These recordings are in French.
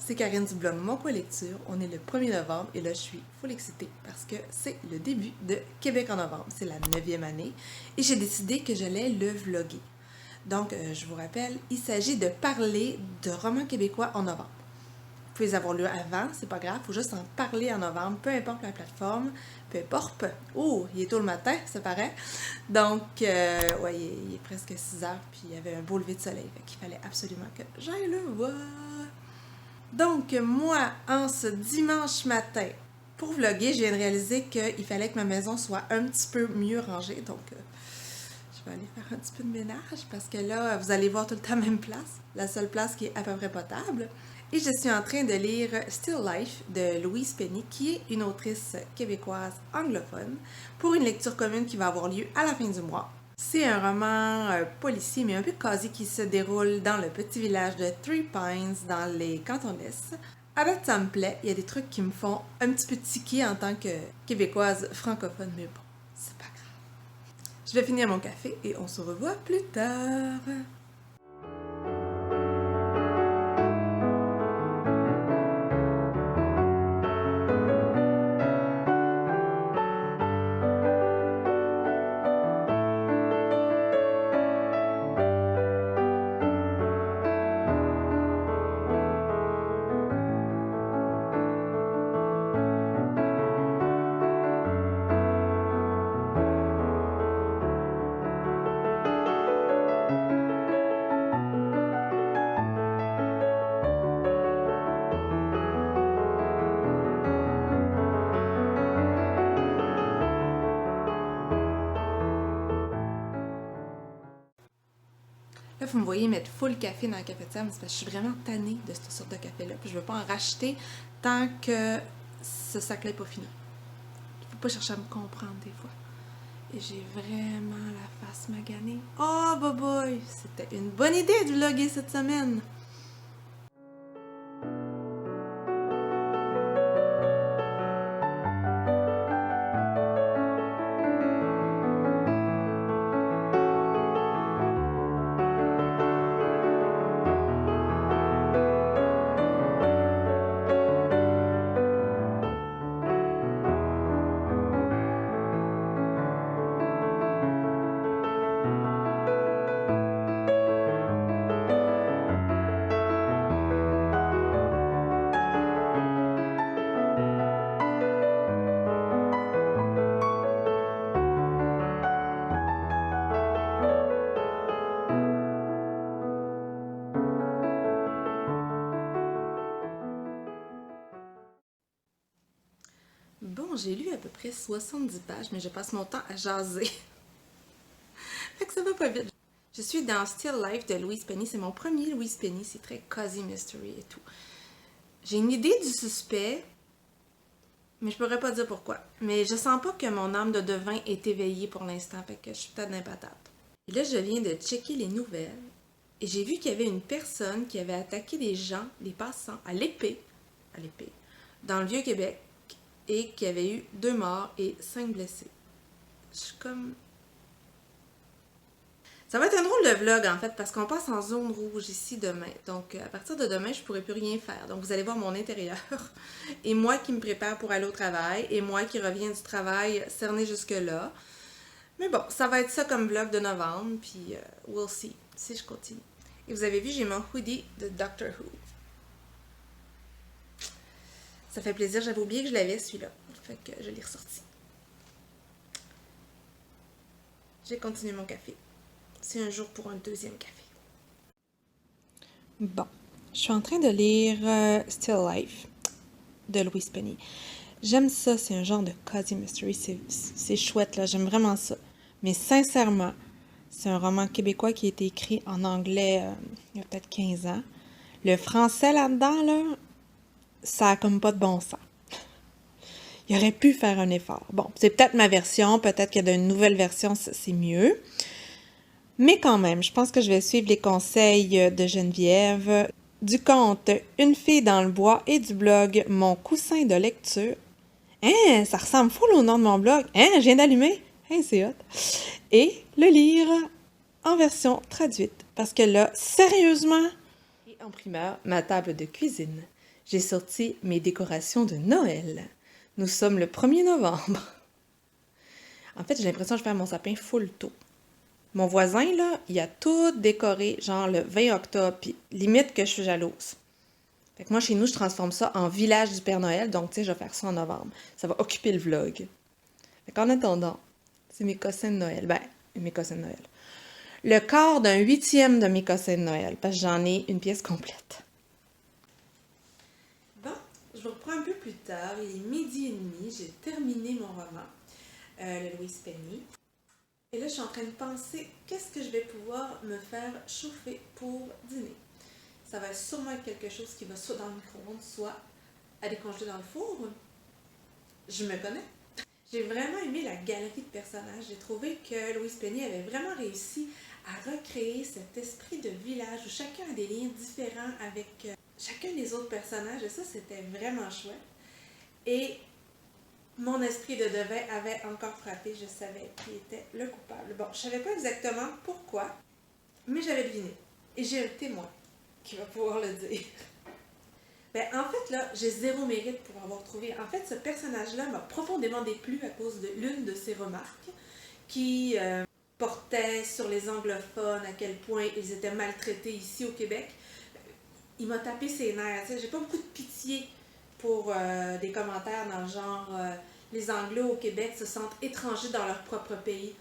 c'est Karine du blog Mon Coin Lecture. On est le 1er novembre et là je suis full excitée parce que c'est le début de Québec en novembre. C'est la 9e année et j'ai décidé que j'allais le vlogger. Donc je vous rappelle, il s'agit de parler de romans québécois en novembre. Vous pouvez les avoir lus avant, c'est pas grave, il faut juste en parler en novembre, peu importe la plateforme, peu importe. Oh, il est tôt le matin, ça paraît. Donc, ouais, il est presque 6 heures, puis il y avait un beau lever de soleil, fait qu'il fallait absolument que j'aille le voir. Donc, moi, en ce dimanche matin, pour vlogger, je viens de réaliser qu'il fallait que ma maison soit un petit peu mieux rangée. Donc, je vais aller faire un petit peu de ménage parce que là, vous allez voir tout le temps la même place. La seule place qui est à peu près potable. Et je suis en train de lire Still Life de Louise Penny, qui est une autrice québécoise anglophone, pour une lecture commune qui va avoir lieu à la fin du mois. C'est un roman policier, mais un peu quasi qui se déroule dans le petit village de Three Pines, dans les cantons de l'Est. À date, ça me plaît. Il y a des trucs qui me font un petit peu tiquer en tant que québécoise francophone, mais bon, c'est pas grave. Je vais finir mon café et on se revoit plus tard. Là, vous me voyez mettre full café dans la cafetière, mais c'est parce que je suis vraiment tannée de cette sorte de café-là. Puis je ne veux pas en racheter tant que ce sac-là n'est pas fini. Il ne faut pas chercher à me comprendre des fois. Et j'ai vraiment la face maganée. Oh, boy! C'était une bonne idée de vlogger cette semaine! Bon, j'ai lu à peu près 70 pages, mais je passe mon temps à jaser. Fait que ça va pas vite. Je suis dans Still Life de Louise Penny. C'est mon premier Louise Penny. C'est très cozy mystery et tout. J'ai une idée du suspect, mais je pourrais pas dire pourquoi. Mais je sens pas que mon âme de devin est éveillée pour l'instant. Fait que je suis peut-être dans les patates. Et là, je viens de checker les nouvelles. Et j'ai vu qu'il y avait une personne qui avait attaqué des gens, des passants, à l'épée, dans le Vieux-Québec, et qu'il y avait eu 2 morts et 5 blessés. Je suis comme... Ça va être un drôle de vlog, en fait, parce qu'on passe en zone rouge ici demain. Donc, à partir de demain, je pourrai plus rien faire. Donc, vous allez voir mon intérieur. Et moi qui me prépare pour aller au travail, et moi qui reviens du travail cerné jusque-là. Mais bon, ça va être ça comme vlog de novembre, puis we'll see, si je continue. Et vous avez vu, j'ai mon hoodie de Doctor Who. Ça fait plaisir, j'avais oublié que je l'avais celui-là. Fait que je l'ai ressorti. J'ai continué mon café. C'est un jour pour un deuxième café. Bon, je suis en train de lire Still Life de Louise Penny. J'aime ça, c'est un genre de cozy mystery, c'est chouette là, j'aime vraiment ça. Mais sincèrement, c'est un roman québécois qui a été écrit en anglais il y a peut-être 15 ans. Le français là-dedans, là, ça a comme pas de bon sens. Il aurait pu faire un effort. Bon, c'est peut-être ma version, peut-être qu'il y a une nouvelle version, c'est mieux. Mais quand même, je pense que je vais suivre les conseils de Geneviève, du conte Une fille dans le bois et du blog Mon coussin de lecture. Hein, ça ressemble full au nom de mon blog. Hein, je viens d'allumer. Hein, c'est hot. Et le lire en version traduite. Parce que là, sérieusement, et en primeur, ma table de cuisine. j'ai sorti mes décorations de Noël. Nous sommes le 1er novembre. En fait, j'ai l'impression que je vais faire mon sapin full tôt. Mon voisin, là, il a tout décoré, genre le 20 octobre, puis limite que je suis jalouse. Fait que moi, chez nous, je transforme ça en village du Père Noël, donc, tu sais, je vais faire ça en novembre. Ça va occuper le vlog. Fait qu'en attendant, c'est mes cossins de Noël. Ben, mes cossins de Noël. Le quart d'un 8e de mes cossins de Noël, parce que j'en ai une pièce complète. Bon, je vous reprends un peu plus tard. Il est 12h30, j'ai terminé mon roman, le Louise Penny. Et là, je suis en train de penser qu'est-ce que je vais pouvoir me faire chauffer pour dîner. Ça va sûrement être quelque chose qui va soit dans le micro-ondes, soit à décongeler dans le four. Je me connais. J'ai vraiment aimé la galerie de personnages. J'ai trouvé que Louise Penny avait vraiment réussi à recréer cet esprit de village où chacun a des liens différents avec chacun des autres personnages. Et ça, c'était vraiment chouette. Et mon esprit de devin avait encore frappé. Je savais qui était le coupable. Bon, je savais pas exactement pourquoi, mais j'avais deviné. Et j'ai un témoin qui va pouvoir le dire. Ben, en fait, là, j'ai zéro mérite pour avoir trouvé. En fait, ce personnage-là m'a profondément déplu à cause de l'une de ses remarques qui portait sur les anglophones, à quel point ils étaient maltraités ici au Québec. Il m'a tapé ses nerfs. J'ai pas beaucoup de pitié pour des commentaires dans le genre les Anglo au Québec se sentent étrangers dans leur propre pays.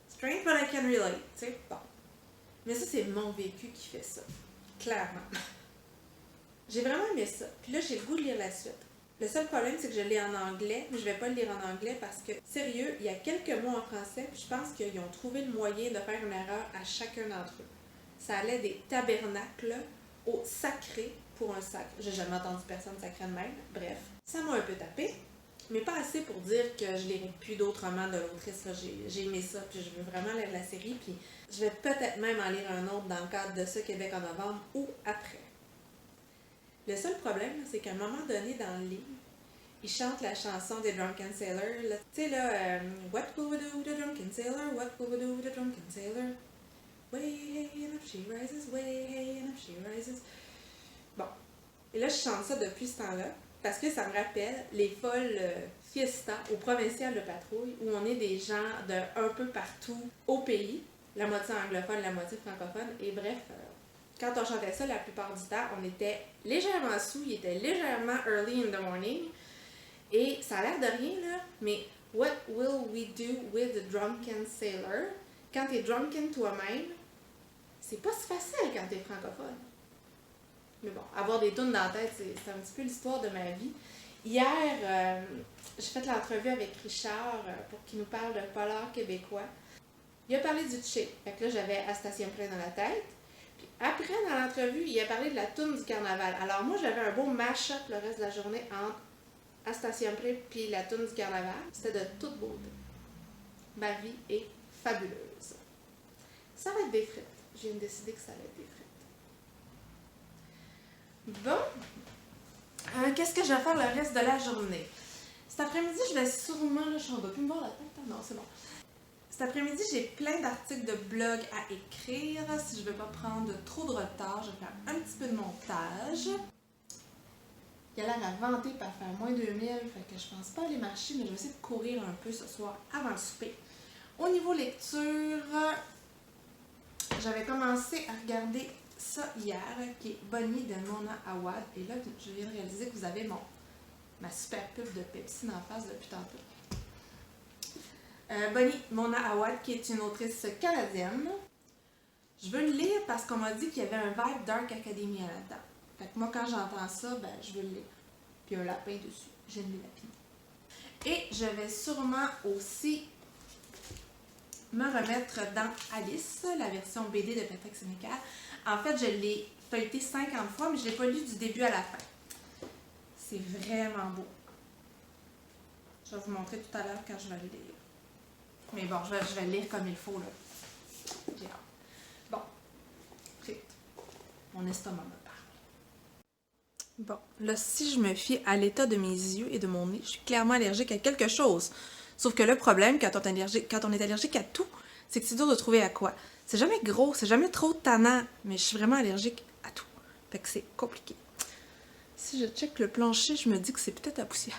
Strange, but I can relate. T'sais? Bon. Mais ça, c'est mon vécu qui fait ça. Clairement. J'ai vraiment aimé ça. Puis là, j'ai le goût de lire la suite. Le seul problème, c'est que je l'ai en anglais, mais je vais pas le lire en anglais parce que, sérieux, il y a quelques mots en français, puis je pense qu'ils ont trouvé le moyen de faire une erreur à chacun d'entre eux. Ça allait des tabernacles au sacré pour un sacre. J'ai jamais entendu personne sacré de même. Bref, ça m'a un peu tapé, mais pas assez pour dire que je lirai plus d'autres romans de l'autrice. J'ai aimé ça, puis je veux vraiment lire la série, puis je vais peut-être même en lire un autre dans le cadre de ce Québec en novembre ou après. Le seul problème, c'est qu'à un moment donné dans le livre, il chante la chanson des Drunken Sailor. Tu sais là, What will we do with the drunken sailor? What will we do with the drunken sailor? Way hey and up she rises, way hey and up she rises. Bon, et là je chante ça depuis ce temps-là, parce que ça me rappelle les folles fiestas au provincial de Patrouille, où on est des gens de un peu partout au pays, la moitié anglophone, la moitié francophone, et bref... Quand on chantait ça, la plupart du temps, on était légèrement sous, il était légèrement early in the morning. Et ça a l'air de rien, là, mais what will we do with the drunken sailor? Quand t'es drunken toi-même, c'est pas si facile quand t'es francophone. Mais bon, avoir des tunes dans la tête, c'est un petit peu l'histoire de ma vie. Hier, j'ai fait l'entrevue avec Richard pour qu'il nous parle d'un polar québécois. Il a parlé du Tché. Fait que là, j'avais Astation plein dans la tête. Puis après, dans l'entrevue, il a parlé de la toune du carnaval. Alors moi, j'avais un beau mash-up le reste de la journée entre Astation Pré puis la toune du carnaval. C'était de toute beauté. Ma vie est fabuleuse. Ça va être des frites. J'ai décidé que ça allait être des frites. Bon. Qu'est-ce que je vais faire le reste de la journée? Cet après-midi, je vais sûrement... Là, je ne vais plus me voir la tête. Non, c'est bon. Cet après-midi, j'ai plein d'articles de blog à écrire. Si je ne veux pas prendre trop de retard, je vais faire un petit peu de montage. Il a l'air à vanter par faire moins 2000, fait que je pense pas aller marcher, mais je vais essayer de courir un peu ce soir avant le souper. Au niveau lecture, j'avais commencé à regarder ça hier, qui est Bonnie de Mona Awad. Et là, je viens de réaliser que vous avez ma super pub de Pepsi en face depuis tantôt. Bonnie Mona Awad, qui est une autrice canadienne. Je veux le lire parce qu'on m'a dit qu'il y avait un vibe Dark Academy à là-dedans. Fait que moi, quand j'entends ça, ben, je veux le lire. Puis un lapin dessus. J'aime les lapins. Et je vais sûrement aussi me remettre dans Alice, la version BD de Patrick Sénécal. En fait, je l'ai feuilleté 50 fois, mais je ne l'ai pas lu du début à la fin. C'est vraiment beau. Je vais vous montrer tout à l'heure quand je vais le lire. Mais bon, je vais le lire comme il faut, là. J'ai hâte. Bon. Frite. Mon estomac me parle. Bon, là, si je me fie à l'état de mes yeux et de mon nez, je suis clairement allergique à quelque chose. Sauf que le problème, quand on est allergique à tout, c'est que c'est dur de trouver à quoi. C'est jamais gros, c'est jamais trop tannant, mais je suis vraiment allergique à tout. Fait que c'est compliqué. Si je check le plancher, je me dis que c'est peut-être la poussière.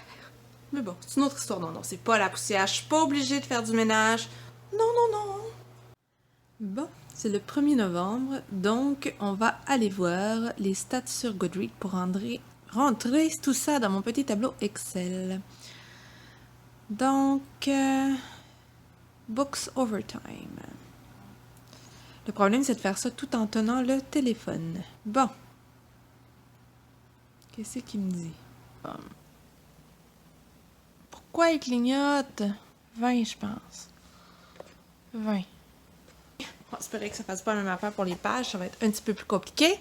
Mais bon, c'est une autre histoire. Non, non, c'est pas la poussière. Je suis pas obligée de faire du ménage. Non, non, non. Bon, c'est le 1er novembre, donc on va aller voir les stats sur Goodreads pour rentrer tout ça dans mon petit tableau Excel. Donc, Books Overtime. Le problème, c'est de faire ça tout en tenant le téléphone. Bon. Qu'est-ce qu'il me dit? Pourquoi il clignote? 20, je pense. 20. On va espérer que ça fasse pas la même affaire pour les pages. Ça va être un petit peu plus compliqué.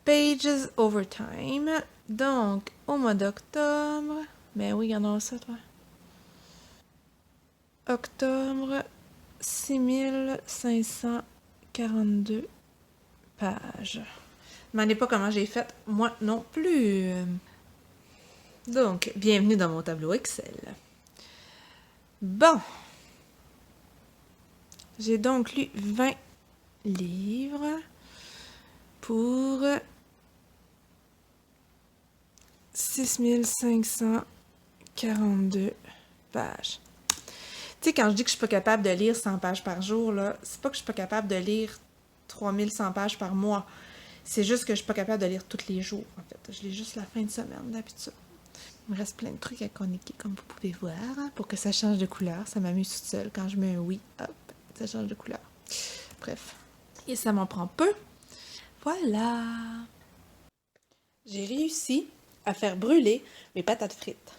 Pages Overtime. Donc, au mois d'octobre... Ben oui, regardons ça, toi. Octobre, 6542 pages. Ne demandez pas comment j'ai fait, moi non plus. Donc, bienvenue dans mon tableau Excel. Bon. J'ai donc lu 20 livres pour 6542 pages. Tu sais, quand je dis que je suis pas capable de lire 100 pages par jour, là, c'est pas que je suis pas capable de lire 3100 pages par mois. C'est juste que je suis pas capable de lire tous les jours, en fait. Je lis juste la fin de semaine, d'habitude. Il me reste plein de trucs à chroniquer, comme vous pouvez voir, pour que ça change de couleur. Ça m'amuse toute seule. Quand je mets un oui, hop, ça change de couleur. Bref. Et ça m'en prend peu. Voilà. J'ai réussi à faire brûler mes patates frites.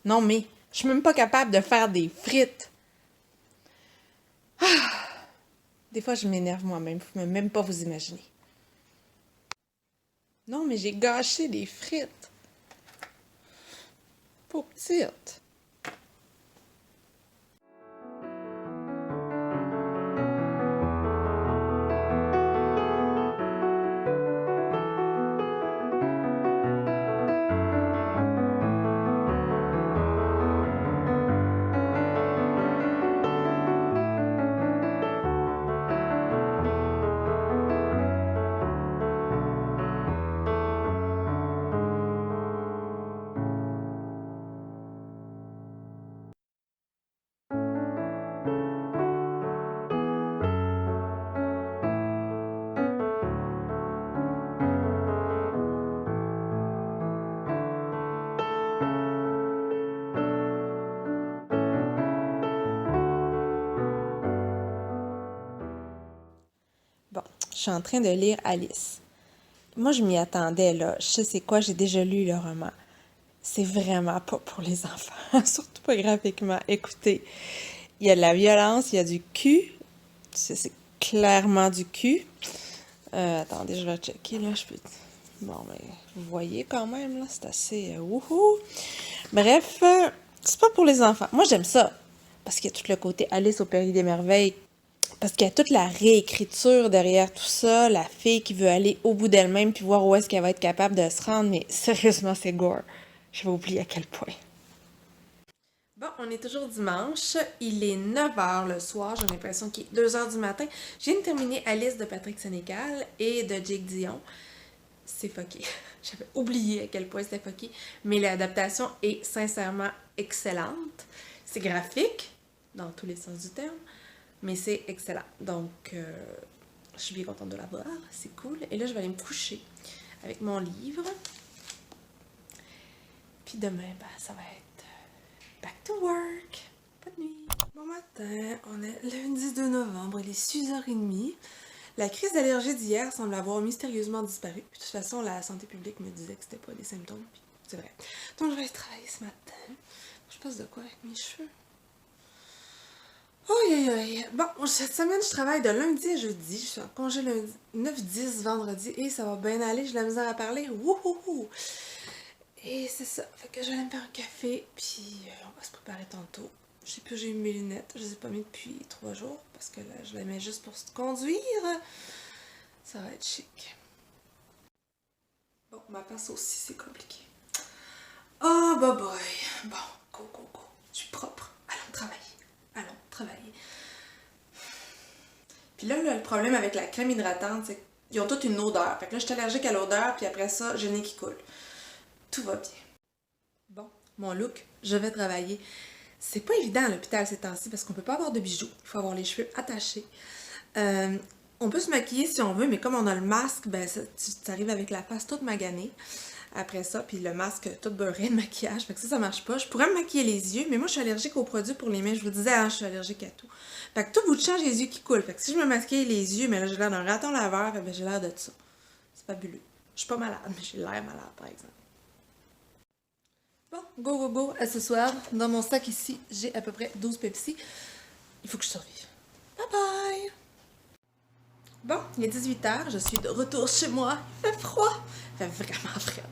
Non, mais je suis même pas capable de faire des frites. Des fois, je m'énerve moi-même. Vous ne pouvez même pas vous imaginer. Non, mais j'ai gâché des frites. Pour petites. Bon, je suis en train de lire Alice. Moi, je m'y attendais, là. Je sais c'est quoi, j'ai déjà lu le roman. C'est vraiment pas pour les enfants, surtout pas graphiquement. Écoutez, il y a de la violence, il y a du cul. C'est clairement du cul. Attendez, je vais checker, là. Bon, mais vous voyez quand même, là, c'est assez wouhou. Bref, c'est pas pour les enfants. Moi, j'aime ça. Parce qu'il y a tout le côté Alice au Pays des Merveilles. Parce qu'il y a toute la réécriture derrière tout ça, la fille qui veut aller au bout d'elle-même puis voir où est-ce qu'elle va être capable de se rendre, mais sérieusement, c'est gore. Je vais oublier à quel point. Bon, on est toujours dimanche, il est 9h le soir, j'ai l'impression qu'il est 2h du matin. Je viens de terminer Alice de Patrick Sénécal et de Jake Dion. C'est fucké. J'avais oublié à quel point c'était fucké, mais l'adaptation est sincèrement excellente. C'est graphique, dans tous les sens du terme, mais c'est excellent. Donc, je suis bien contente de la voir, c'est cool. Et là, je vais aller me coucher avec mon livre. Puis demain, ben, ça va être back to work. Pas de nuit. Bon matin, on est lundi 2 novembre, il est 6h30. La crise d'allergie d'hier semble avoir mystérieusement disparu. Puis de toute façon, la santé publique me disait que c'était pas des symptômes. Puis c'est vrai. Donc, je vais aller travailler ce matin. Je passe de quoi avec mes cheveux? Oh, aïe, aïe. Bon, cette semaine, je travaille de lundi à jeudi. Je suis en congé lundi, 9-10 vendredi. Et ça va bien aller. J'ai de la misère à parler. Wouhouhou! Et c'est ça. Fait que je vais aller me faire un café. Puis on va se préparer tantôt. Je sais plus, j'ai mis mes lunettes. Je les ai pas mis depuis 3 jours. Parce que là, je les mets juste pour se conduire. Ça va être chic. Bon, ma face aussi, c'est compliqué. Oh, bye bye. Bon, go, go, go. Je suis propre. Allons travailler. Allons travailler. Puis là, le problème avec la crème hydratante, c'est que Ils ont toutes une odeur. Fait que là, je suis allergique à l'odeur, puis après ça, j'ai le nez qui coule. Tout va bien. Bon, mon look, je vais travailler. C'est pas évident à l'hôpital ces temps-ci parce qu'on peut pas avoir de bijoux. Il faut avoir les cheveux attachés. On peut se maquiller si on veut, mais comme on a le masque, ben tu arrives avec la face toute maganée. Après ça, puis le masque tout beurré de maquillage. Fait que ça marche pas. Je pourrais me maquiller les yeux, mais moi, je suis allergique aux produits pour les mains. Je vous disais, hein, je suis allergique à tout. Fait que tout bout de champ, j'ai les yeux qui coulent. Fait que si je me maquille les yeux, mais là, j'ai l'air d'un raton laveur, ben j'ai l'air de ça. C'est fabuleux. Je suis pas malade, mais j'ai l'air malade, par exemple. Bon, go. À ce soir, dans mon sac ici, j'ai à peu près 12 Pepsi. Il faut que je survive. Bye bye! Bon, il est 18h, je suis de retour chez moi. Il fait froid. Il fait vraiment froid.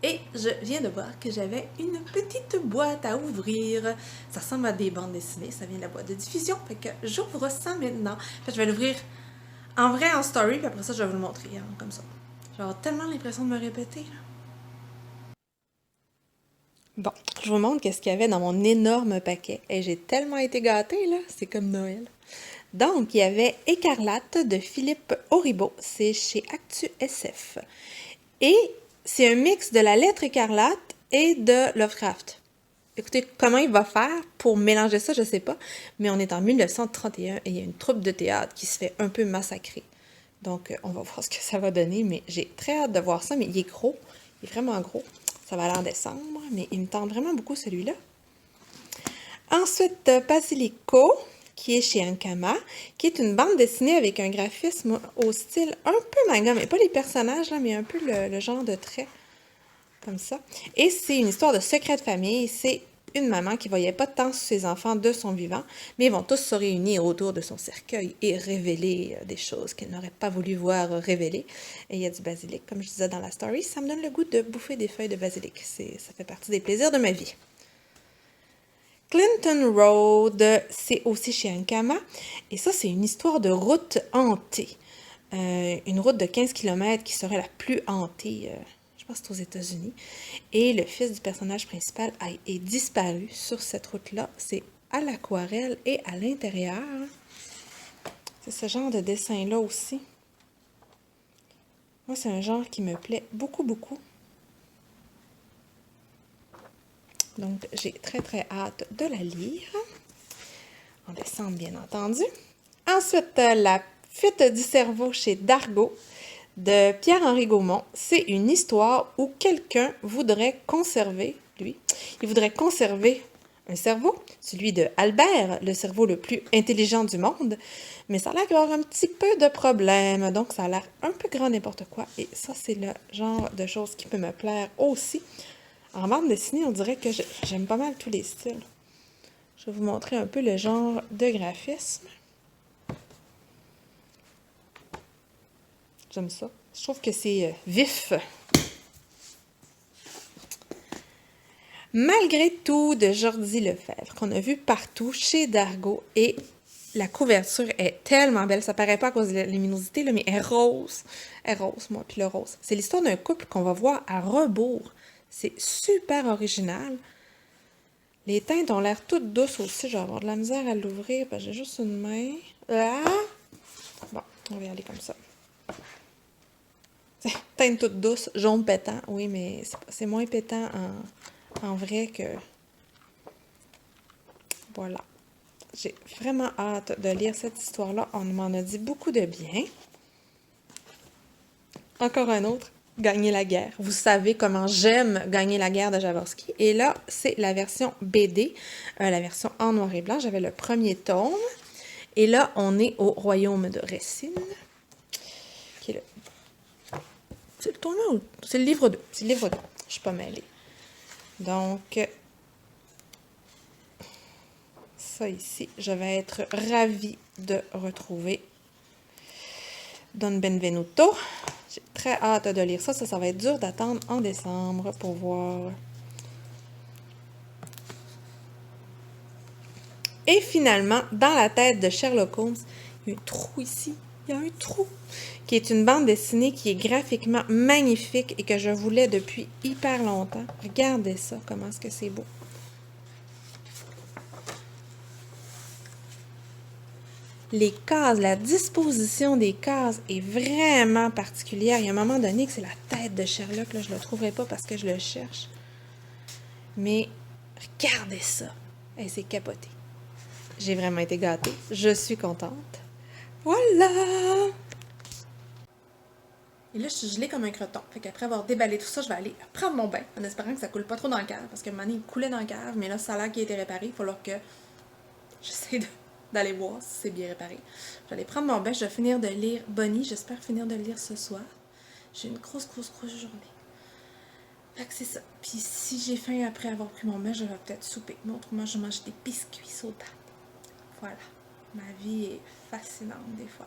Et je viens de voir que j'avais une petite boîte à ouvrir. Ça ressemble à des bandes dessinées. Ça vient de la boîte de diffusion. Fait que j'ouvre ça maintenant. Fait que je vais l'ouvrir en vrai en story. Puis après ça, je vais vous le montrer. Hein, comme ça. J'ai tellement l'impression de me répéter. Là. Bon, je vous montre qu'est-ce qu'il y avait dans mon énorme paquet. Et j'ai tellement été gâtée, là. C'est comme Noël. Donc, il y avait Écarlate de Philippe Auribeau. C'est chez Actu SF. Et c'est un mix de la lettre écarlate et de Lovecraft. Écoutez, comment il va faire pour mélanger ça, je sais pas. Mais on est en 1931 et il y a une troupe de théâtre qui se fait un peu massacrer. Donc, on va voir ce que ça va donner. Mais j'ai très hâte de voir ça. Mais il est gros. Il est vraiment gros. Ça va aller en décembre. Mais il me tente vraiment beaucoup celui-là. Ensuite, Basilico, qui est chez Ankama, qui est une bande dessinée avec un graphisme au style un peu manga, mais pas les personnages, là, mais un peu le genre de trait, comme ça. Et c'est une histoire de secret de famille. C'est une maman qui voyait pas tant sur ses enfants de son vivant, mais ils vont tous se réunir autour de son cercueil et révéler des choses qu'elle n'aurait pas voulu voir révélées. Et il y a du basilic, comme je disais dans la story. Ça me donne le goût de bouffer des feuilles de basilic. Ça fait partie des plaisirs de ma vie. Clinton Road, c'est aussi chez Ankama. Et ça, c'est une histoire de route hantée. Une route de 15 km qui serait la plus hantée, je pense que c'est aux États-Unis. Et le fils du personnage principal est disparu sur cette route-là. C'est à l'aquarelle et à l'intérieur. C'est ce genre de dessin-là aussi. Moi, c'est un genre qui me plaît beaucoup, beaucoup. Donc, j'ai très, très hâte de la lire. En décembre, bien entendu. Ensuite, La fuite du cerveau chez Dargaud de Pierre-Henri Gaumont. C'est une histoire où quelqu'un voudrait conserver, il voudrait conserver un cerveau, celui de Albert, le cerveau le plus intelligent du monde, mais ça a l'air qu'il va y avoir un petit peu de problème, donc ça a l'air un peu grand n'importe quoi, et ça, c'est le genre de choses qui peut me plaire aussi. En bande dessinée, on dirait que j'aime pas mal tous les styles. Je vais vous montrer un peu le genre de graphisme. J'aime ça. Je trouve que c'est vif. Malgré tout de Jordi Lefebvre, qu'on a vu partout chez Dargaud. Et la couverture est tellement belle. Ça paraît pas à cause de la luminosité, là, mais elle est rose. Elle est rose, moi, puis le rose. C'est l'histoire d'un couple qu'on va voir à rebours. C'est super original. Les teintes ont l'air toutes douces aussi. Je vais avoir de la misère à l'ouvrir parce que j'ai juste une main. Ah! Bon, on va y aller comme ça. Teinte toute douce, jaune pétant. Oui, mais c'est moins pétant en vrai que... Voilà. J'ai vraiment hâte de lire cette histoire-là. On m'en a dit beaucoup de bien. Encore un autre. Gagner la guerre. Vous savez comment j'aime Gagner la guerre de Jaworski. Et là, c'est la version BD, la version en noir et blanc. J'avais le premier tome. Et là, on est au royaume de Racine. Qui est le... C'est le tome 1 ou... C'est le livre 2. C'est le livre 2. Je suis pas mêlée. Donc, ça ici, je vais être ravie de retrouver Don Benvenuto. J'ai très hâte de lire ça. Ça va être dur d'attendre en décembre pour voir. Et finalement, dans la tête de Sherlock Holmes, il y a un trou ici. Il y a un trou. Qui est une bande dessinée qui est graphiquement magnifique et que je voulais depuis hyper longtemps. Regardez ça, comment est-ce que c'est beau. Les cases, la disposition des cases est vraiment particulière. Il y a un moment donné que c'est la tête de Sherlock, là, je le trouverai pas parce que je le cherche. Mais regardez ça. Hey, c'est capoté. J'ai vraiment été gâtée. Je suis contente. Voilà! Et là, je suis gelée comme un croton. Fait qu'après avoir déballé tout ça, je vais aller prendre mon bain en espérant que ça coule pas trop dans le cave. Parce que maintenant, il coulait dans le cave, mais là, ça a l'air qu'il a été réparé. Il va falloir que j'essaie d'aller voir si c'est bien réparé. Je vais aller prendre mon bain. Je vais finir de lire Bonnie. J'espère finir de le lire ce soir. J'ai une grosse journée. Fait que c'est ça. Puis si j'ai faim après avoir pris mon bain, je vais peut-être souper. Mais autrement, je mange des biscuits sautables. Voilà. Ma vie est fascinante des fois.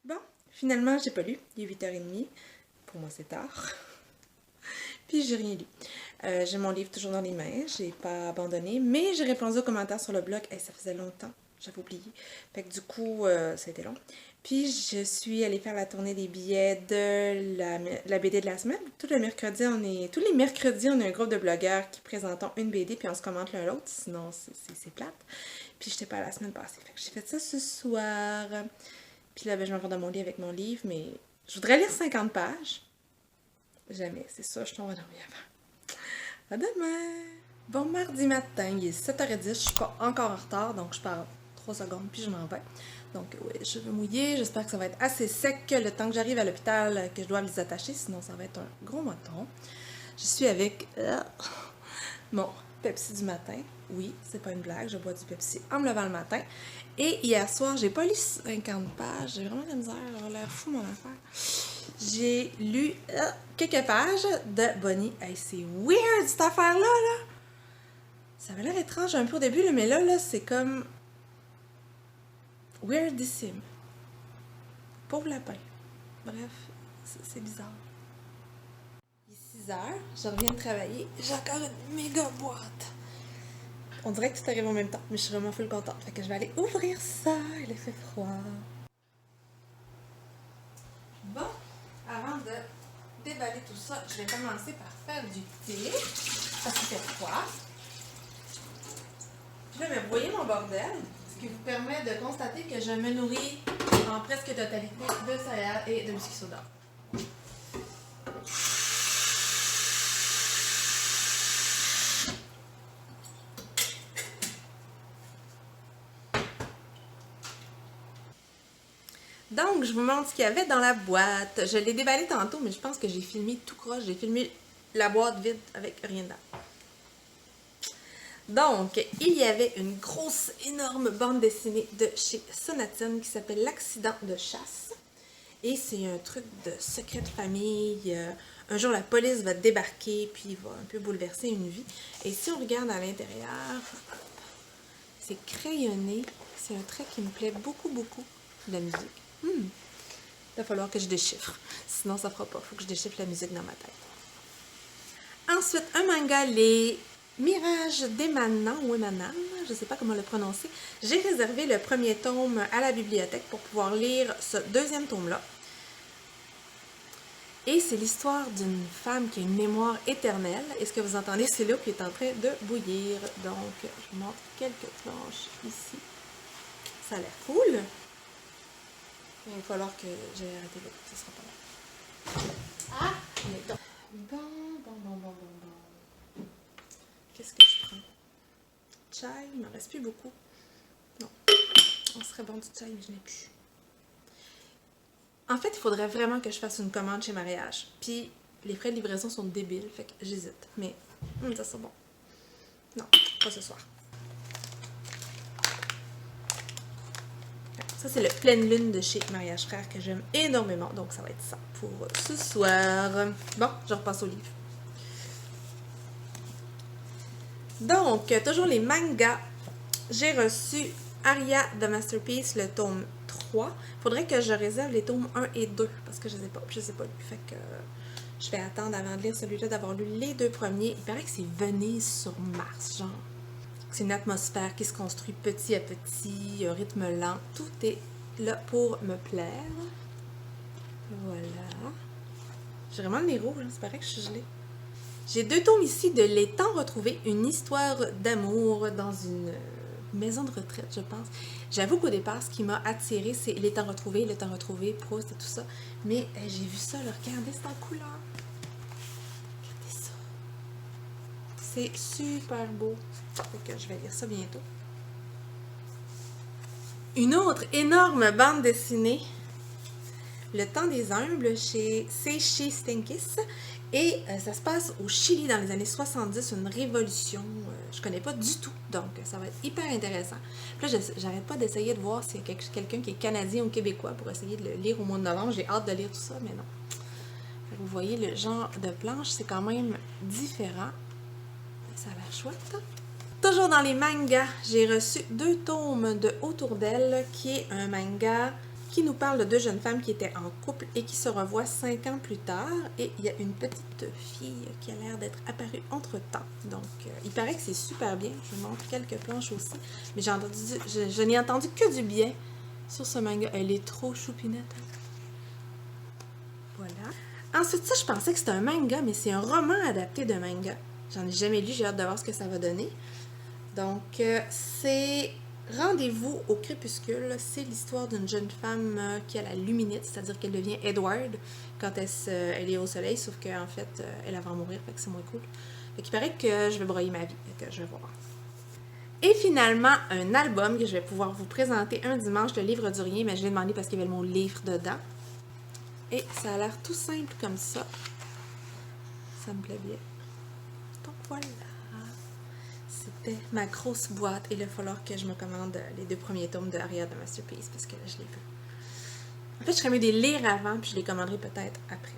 Bon, finalement, j'ai pas lu. Il est 8h30. Pour moi, c'est tard. Puis j'ai rien lu. J'ai mon livre toujours dans les mains. J'ai pas abandonné. Mais j'ai répondu aux commentaires sur le blog. Hey, ça faisait longtemps. J'avais oublié. Fait que du coup, ça a été long. Puis je suis allée faire la tournée des billets de la BD de la semaine. Tous les mercredis, on a un groupe de blogueurs qui présentons une BD puis on se commente l'un l'autre. Sinon, c'est plate. Puis j'étais pas là la semaine passée. Fait que j'ai fait ça ce soir. Puis là, ben, je m'en vais dans mon lit avec mon livre, mais je voudrais lire 50 pages. Jamais, c'est ça, je tombe à dormir avant. À demain! Bon mardi matin, il est 7h10, je suis pas encore en retard, donc je pars 3 secondes, puis je m'en vais. Donc oui, je vais mouiller, j'espère que ça va être assez sec le temps que j'arrive à l'hôpital, que je dois les attacher, sinon ça va être un gros moton. Je suis avec mon Pepsi du matin. Oui, c'est pas une blague, je bois du Pepsi en me levant le matin. Et hier soir, j'ai pas lu 50 pages, j'ai vraiment de la misère, j'ai l'air fou mon affaire. J'ai lu quelques pages de Bonnie. Hey, c'est weird cette affaire-là, là! Ça avait l'air étrange un peu au début, là, mais là, c'est comme weirdissime. Pauvre lapin. Bref, c'est bizarre. Il est 6h, je reviens de travailler, j'ai encore une méga boîte. On dirait que tout arrive en même temps, mais je suis vraiment full contente. Fait que je vais aller ouvrir ça, il fait froid. Bon, avant de déballer tout ça, je vais commencer par faire du thé, parce qu'il fait froid. Puis là, vous voyez mon bordel, ce qui vous permet de constater que je me nourris en presque totalité de céréales et de biscuits soda. Donc, je vous montre ce qu'il y avait dans la boîte. Je l'ai déballé tantôt, mais je pense que j'ai filmé tout croche. J'ai filmé la boîte vide avec rien dedans. Donc, il y avait une grosse, énorme bande dessinée de chez Sonatine qui s'appelle L'accident de chasse. Et c'est un truc de secret de famille. Un jour, la police va débarquer, puis va un peu bouleverser une vie. Et si on regarde à l'intérieur, c'est crayonné. C'est un trait qui me plaît beaucoup, beaucoup. La musique. Il va falloir que je déchiffre. Sinon, ça fera pas. Il faut que je déchiffre la musique dans ma tête. Ensuite, un manga, les Mirages d'Emanan ou Emanan, je ne sais pas comment le prononcer. J'ai réservé le premier tome à la bibliothèque pour pouvoir lire ce deuxième tome-là. Et c'est l'histoire d'une femme qui a une mémoire éternelle. Et ce que vous entendez, c'est l'eau qui est en train de bouillir. Donc, je vous montre quelques planches ici. Ça a l'air cool. Il va falloir que j'aille arrêter là, ça sera pas là. Ah! Bon. Qu'est-ce que je prends? Chai, il m'en reste plus beaucoup. Non. On serait bon du chai, mais je n'ai plus. En fait, il faudrait vraiment que je fasse une commande chez Mariage. Puis, les frais de livraison sont débiles, fait que j'hésite. Mais, ça sera bon. Non, pas ce soir. Ça, c'est le pleine lune de chez Mariage Frères que j'aime énormément. Donc, ça va être ça pour ce soir. Bon, je repasse au livre. Donc, toujours les mangas. J'ai reçu Aria de Masterpiece, le tome 3. Faudrait que je réserve les tomes 1 et 2 parce que je les ai pas lus. Fait que je vais attendre avant de lire celui-là d'avoir lu les 2 premiers. Il paraît que c'est Venise sur Mars, genre. C'est une atmosphère qui se construit petit à petit, un rythme lent. Tout est là pour me plaire. Voilà. J'ai vraiment le nez rouge, hein? C'est pareil que je suis gelée. J'ai 2 tomes ici de Les Temps Retrouvés, une histoire d'amour dans une maison de retraite, je pense. J'avoue qu'au départ, ce qui m'a attirée, c'est Les Temps Retrouvés, Proust et tout ça. Mais j'ai vu ça, là, regardez, c'est en couleur. Regardez ça. C'est super beau. Fait que je vais lire ça bientôt. Une autre énorme bande dessinée, Le Temps des Humbles, chez Seishi Stenkis. Et ça se passe au Chili dans les années 70, une révolution. Je connais pas du tout, donc ça va être hyper intéressant. Puis là, j'arrête pas d'essayer de voir s'il y a quelqu'un qui est canadien ou québécois pour essayer de le lire au mois de novembre. J'ai hâte de lire tout ça, mais non. Vous voyez, le genre de planche, c'est quand même différent. Ça a l'air chouette. Toujours dans les mangas, j'ai reçu 2 tomes de Autour d'elle, qui est un manga qui nous parle de 2 jeunes femmes qui étaient en couple et qui se revoient 5 ans plus tard. Et il y a une petite fille qui a l'air d'être apparue entre-temps. Donc, il paraît que c'est super bien. Je vous montre quelques planches aussi. Mais je n'ai entendu que du bien sur ce manga. Elle est trop choupinette. Voilà. Ensuite, ça, je pensais que c'était un manga, mais c'est un roman adapté de manga. J'en ai jamais lu, j'ai hâte de voir ce que ça va donner. Donc, c'est Rendez-vous au crépuscule. C'est l'histoire d'une jeune femme qui a la luminite, c'est-à-dire qu'elle devient Edward quand elle est au soleil, sauf qu'en fait, elle va mourir, fait que c'est moins cool. Fait qu'il paraît que je vais broyer ma vie, fait que je vais voir. Et finalement, un album que je vais pouvoir vous présenter un dimanche, le livre du rien, mais je l'ai demandé parce qu'il y avait mon livre dedans. Et ça a l'air tout simple comme ça. Ça me plaît bien. Donc voilà. C'était ma grosse boîte et il va falloir que je me commande les 2 premiers tomes de Aria de Masterpiece parce que là, je les veux. En fait, je serais mieux de les lire avant puis je les commanderai peut-être après.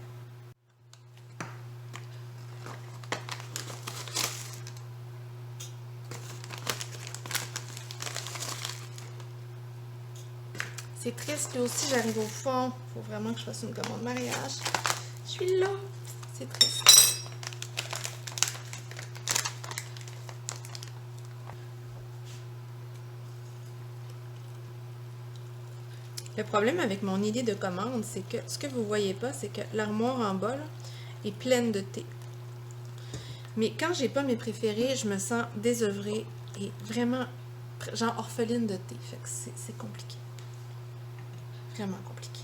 C'est triste, là aussi, j'arrive au fond. Il faut vraiment que je fasse une commande mariage. Je suis là. C'est triste. Le problème avec mon idée de commande, c'est que ce que vous ne voyez pas, c'est que l'armoire en bas là, est pleine de thé. Mais quand j'ai pas mes préférés, je me sens désœuvrée et vraiment genre orpheline de thé. Fait que c'est compliqué. Vraiment compliqué.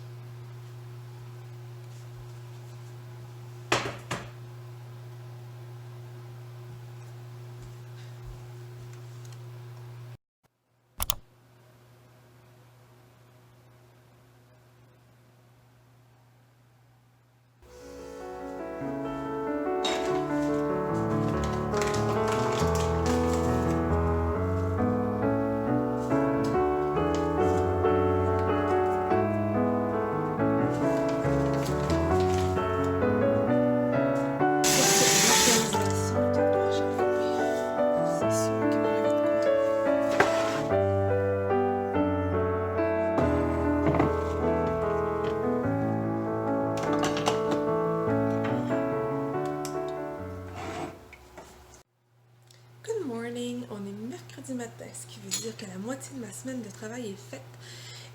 On est mercredi matin, ce qui veut dire que la moitié de ma semaine de travail est faite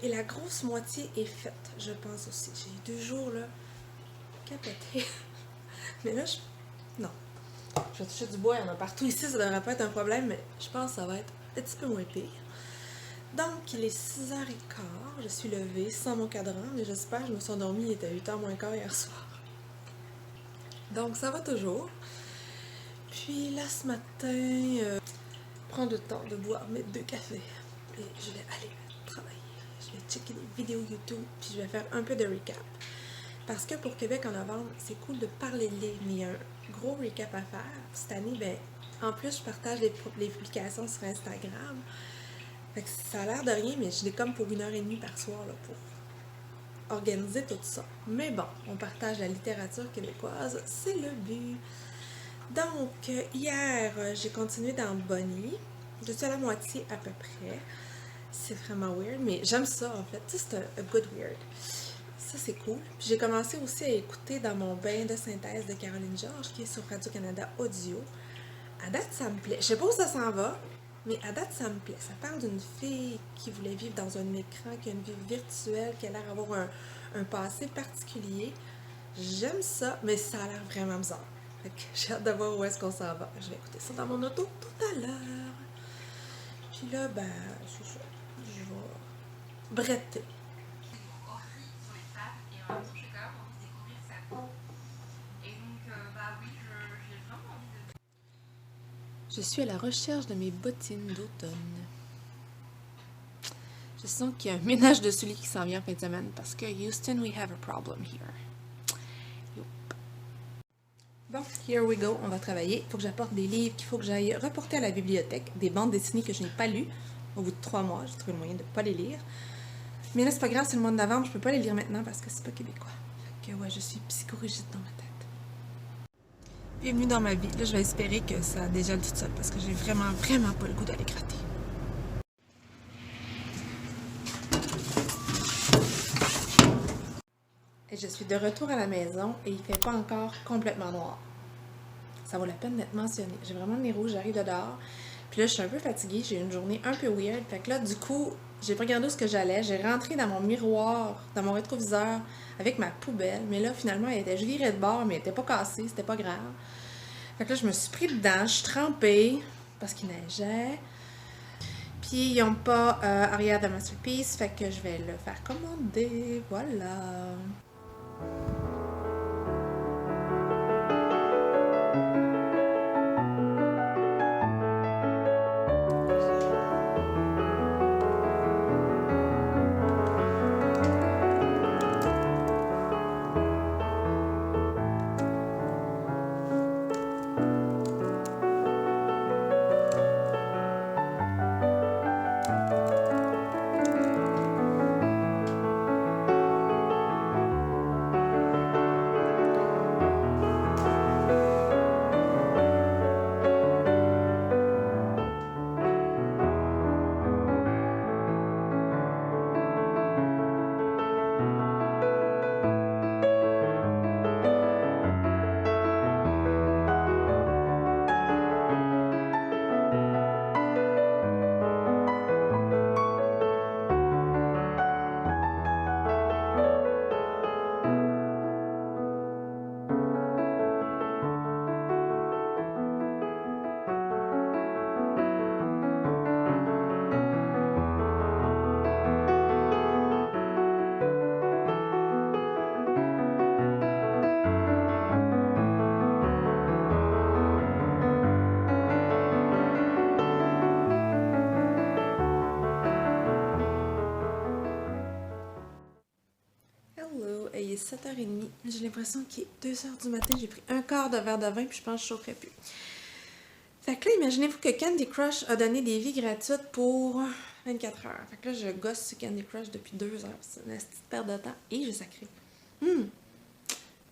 et la grosse moitié est faite, je pense aussi. J'ai 2 jours là, capotés. Mais là, non. Je vais toucher du bois, il y en a partout ici, ça devrait pas être un problème, mais je pense que ça va être un petit peu moins pire. Donc, il est 6h15, je suis levée sans mon cadran, mais j'espère, je me suis endormie, il était 8h moins quart hier soir. Donc, ça va toujours. Puis là, ce matin, prendre le temps de boire mes 2 cafés et je vais aller travailler. Je vais checker des vidéos YouTube, puis je vais faire un peu de recap. Parce que pour Québec en novembre, c'est cool de parler de livres, mais il y a un gros recap à faire. Cette année, ben, en plus, je partage les publications sur Instagram. Fait que ça a l'air de rien, mais je l'ai comme pour 1h30 par soir là, pour organiser tout ça. Mais bon, on partage la littérature québécoise, c'est le but. Donc, hier, j'ai continué dans Bonnie. Je suis à la moitié à peu près. C'est vraiment weird, mais j'aime ça en fait. Tu sais, c'est un good weird. Ça, c'est cool. Puis j'ai commencé aussi à écouter dans mon bain de synthèse de Caroline Georges, qui est sur Radio-Canada Audio. À date, ça me plaît. Je sais pas où ça s'en va, mais à date, ça me plaît. Ça parle d'une fille qui voulait vivre dans un écran, qui a une vie virtuelle, qui a l'air d'avoir un passé particulier. J'aime ça, mais ça a l'air vraiment bizarre. Fait que j'ai hâte de voir où est-ce qu'on s'en va. Je vais écouter ça dans mon auto tout à l'heure. Puis là, ben, c'est ça. Je vais bretter. Je suis à la recherche de mes bottines d'automne. Je sens qu'il y a un ménage de souliers qui s'en vient en fin de semaine parce que Houston, we have a problem here. Yup. Bon, here we go, on va travailler. Il faut que j'apporte des livres qu'il faut que j'aille reporter à la bibliothèque, des bandes dessinées que je n'ai pas lues. Au bout de 3 mois, j'ai trouvé le moyen de ne pas les lire. Mais là, c'est pas grave, c'est le mois de novembre, je peux pas les lire maintenant parce que c'est pas québécois. Fait que ouais, je suis psychorigide dans ma tête. Bienvenue dans ma vie. Là, je vais espérer que ça dégèle tout seul parce que j'ai vraiment pas le goût d'aller gratter. Et je suis de retour à la maison et il fait pas encore complètement noir. Ça vaut la peine d'être mentionné. J'ai vraiment le nez rouge, j'arrive de dehors. Puis là, je suis un peu fatiguée, j'ai eu une journée un peu weird. Fait que là, du coup, j'ai pas regardé où ce que j'allais. J'ai rentré dans mon miroir, dans mon rétroviseur, avec ma poubelle. Mais là, finalement, elle était, je virais de bord, mais elle était pas cassée, c'était pas grave. Fait que là, je me suis pris dedans, je suis trempée, parce qu'il neigeait. Puis, ils n'ont pas arrière de Masterpiece, fait que je vais le faire commander. Voilà. Hello, il est 7h30. J'ai l'impression qu'il est 2h du matin. J'ai pris un quart de verre de vin puis je pense que je chaufferai plus. Fait que là, imaginez-vous que Candy Crush a donné des vies gratuites pour 24 heures. Fait que là, je gosse sur Candy Crush depuis 2 heures. C'est une petite perte de temps et je sacré.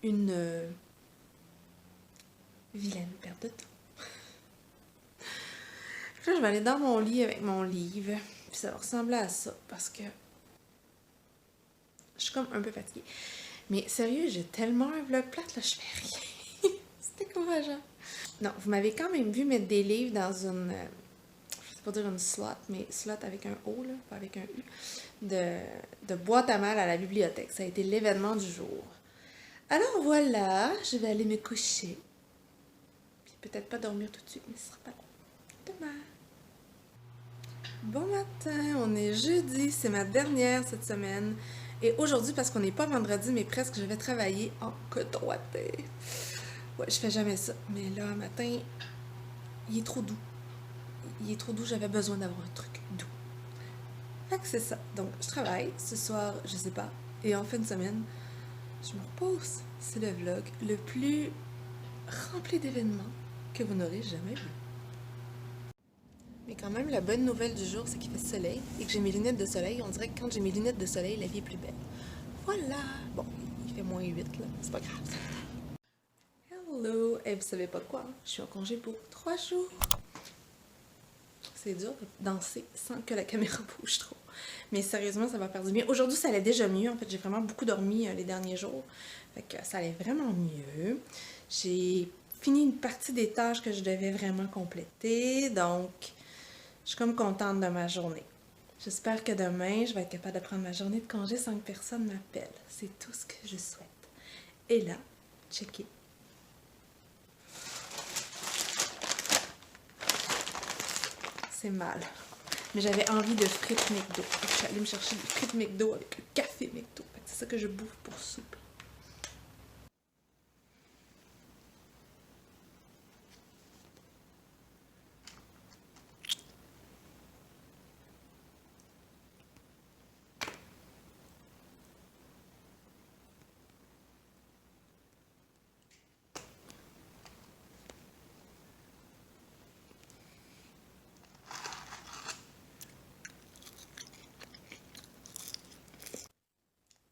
Une vilaine perte de temps. Fait que là, je vais aller dans mon lit avec mon livre. Puis ça va ressembler à ça parce que je suis comme un peu fatiguée. Mais sérieux, j'ai tellement un vlog plate, là, je fais rien. C'est décourageant. Non, vous m'avez quand même vu mettre des livres dans une, je sais pas dire une slot, mais slot avec un O, là, pas avec un U, de boîte à mal à la bibliothèque. Ça a été l'événement du jour. Alors voilà, je vais aller me coucher. Puis peut-être pas dormir tout de suite, mais ce sera pas demain. Bon matin, on est jeudi, c'est ma dernière cette semaine. Et aujourd'hui, parce qu'on n'est pas vendredi, mais presque, je vais travailler en coton-ouaté. Ouais, je fais jamais ça. Mais là, matin, il est trop doux. Il est trop doux, j'avais besoin d'avoir un truc doux. Fait que c'est ça. Donc, je travaille. Ce soir, je sais pas. Et en fin de semaine, je me repose. C'est le vlog le plus rempli d'événements que vous n'aurez jamais vu. Mais quand même, la bonne nouvelle du jour, c'est qu'il fait soleil et que j'ai mes lunettes de soleil. On dirait que quand j'ai mes lunettes de soleil, la vie est plus belle. Voilà! Bon, il fait -8, là. C'est pas grave. Hello! Et vous savez pas quoi? Je suis en congé pour 3 jours. C'est dur de danser sans que la caméra bouge trop. Mais sérieusement, ça va faire du bien. Aujourd'hui, ça allait déjà mieux. En fait, j'ai vraiment beaucoup dormi les derniers jours. Fait que ça allait vraiment mieux. J'ai fini une partie des tâches que je devais vraiment compléter. Donc, je suis comme contente de ma journée. J'espère que demain, je vais être capable de prendre ma journée de congé sans que personne m'appelle. C'est tout ce que je souhaite. Et là, checkez. C'est mal. Mais j'avais envie de frites McDo. Je suis allée me chercher des frites McDo avec le café McDo. C'est ça que je bouffe pour souper.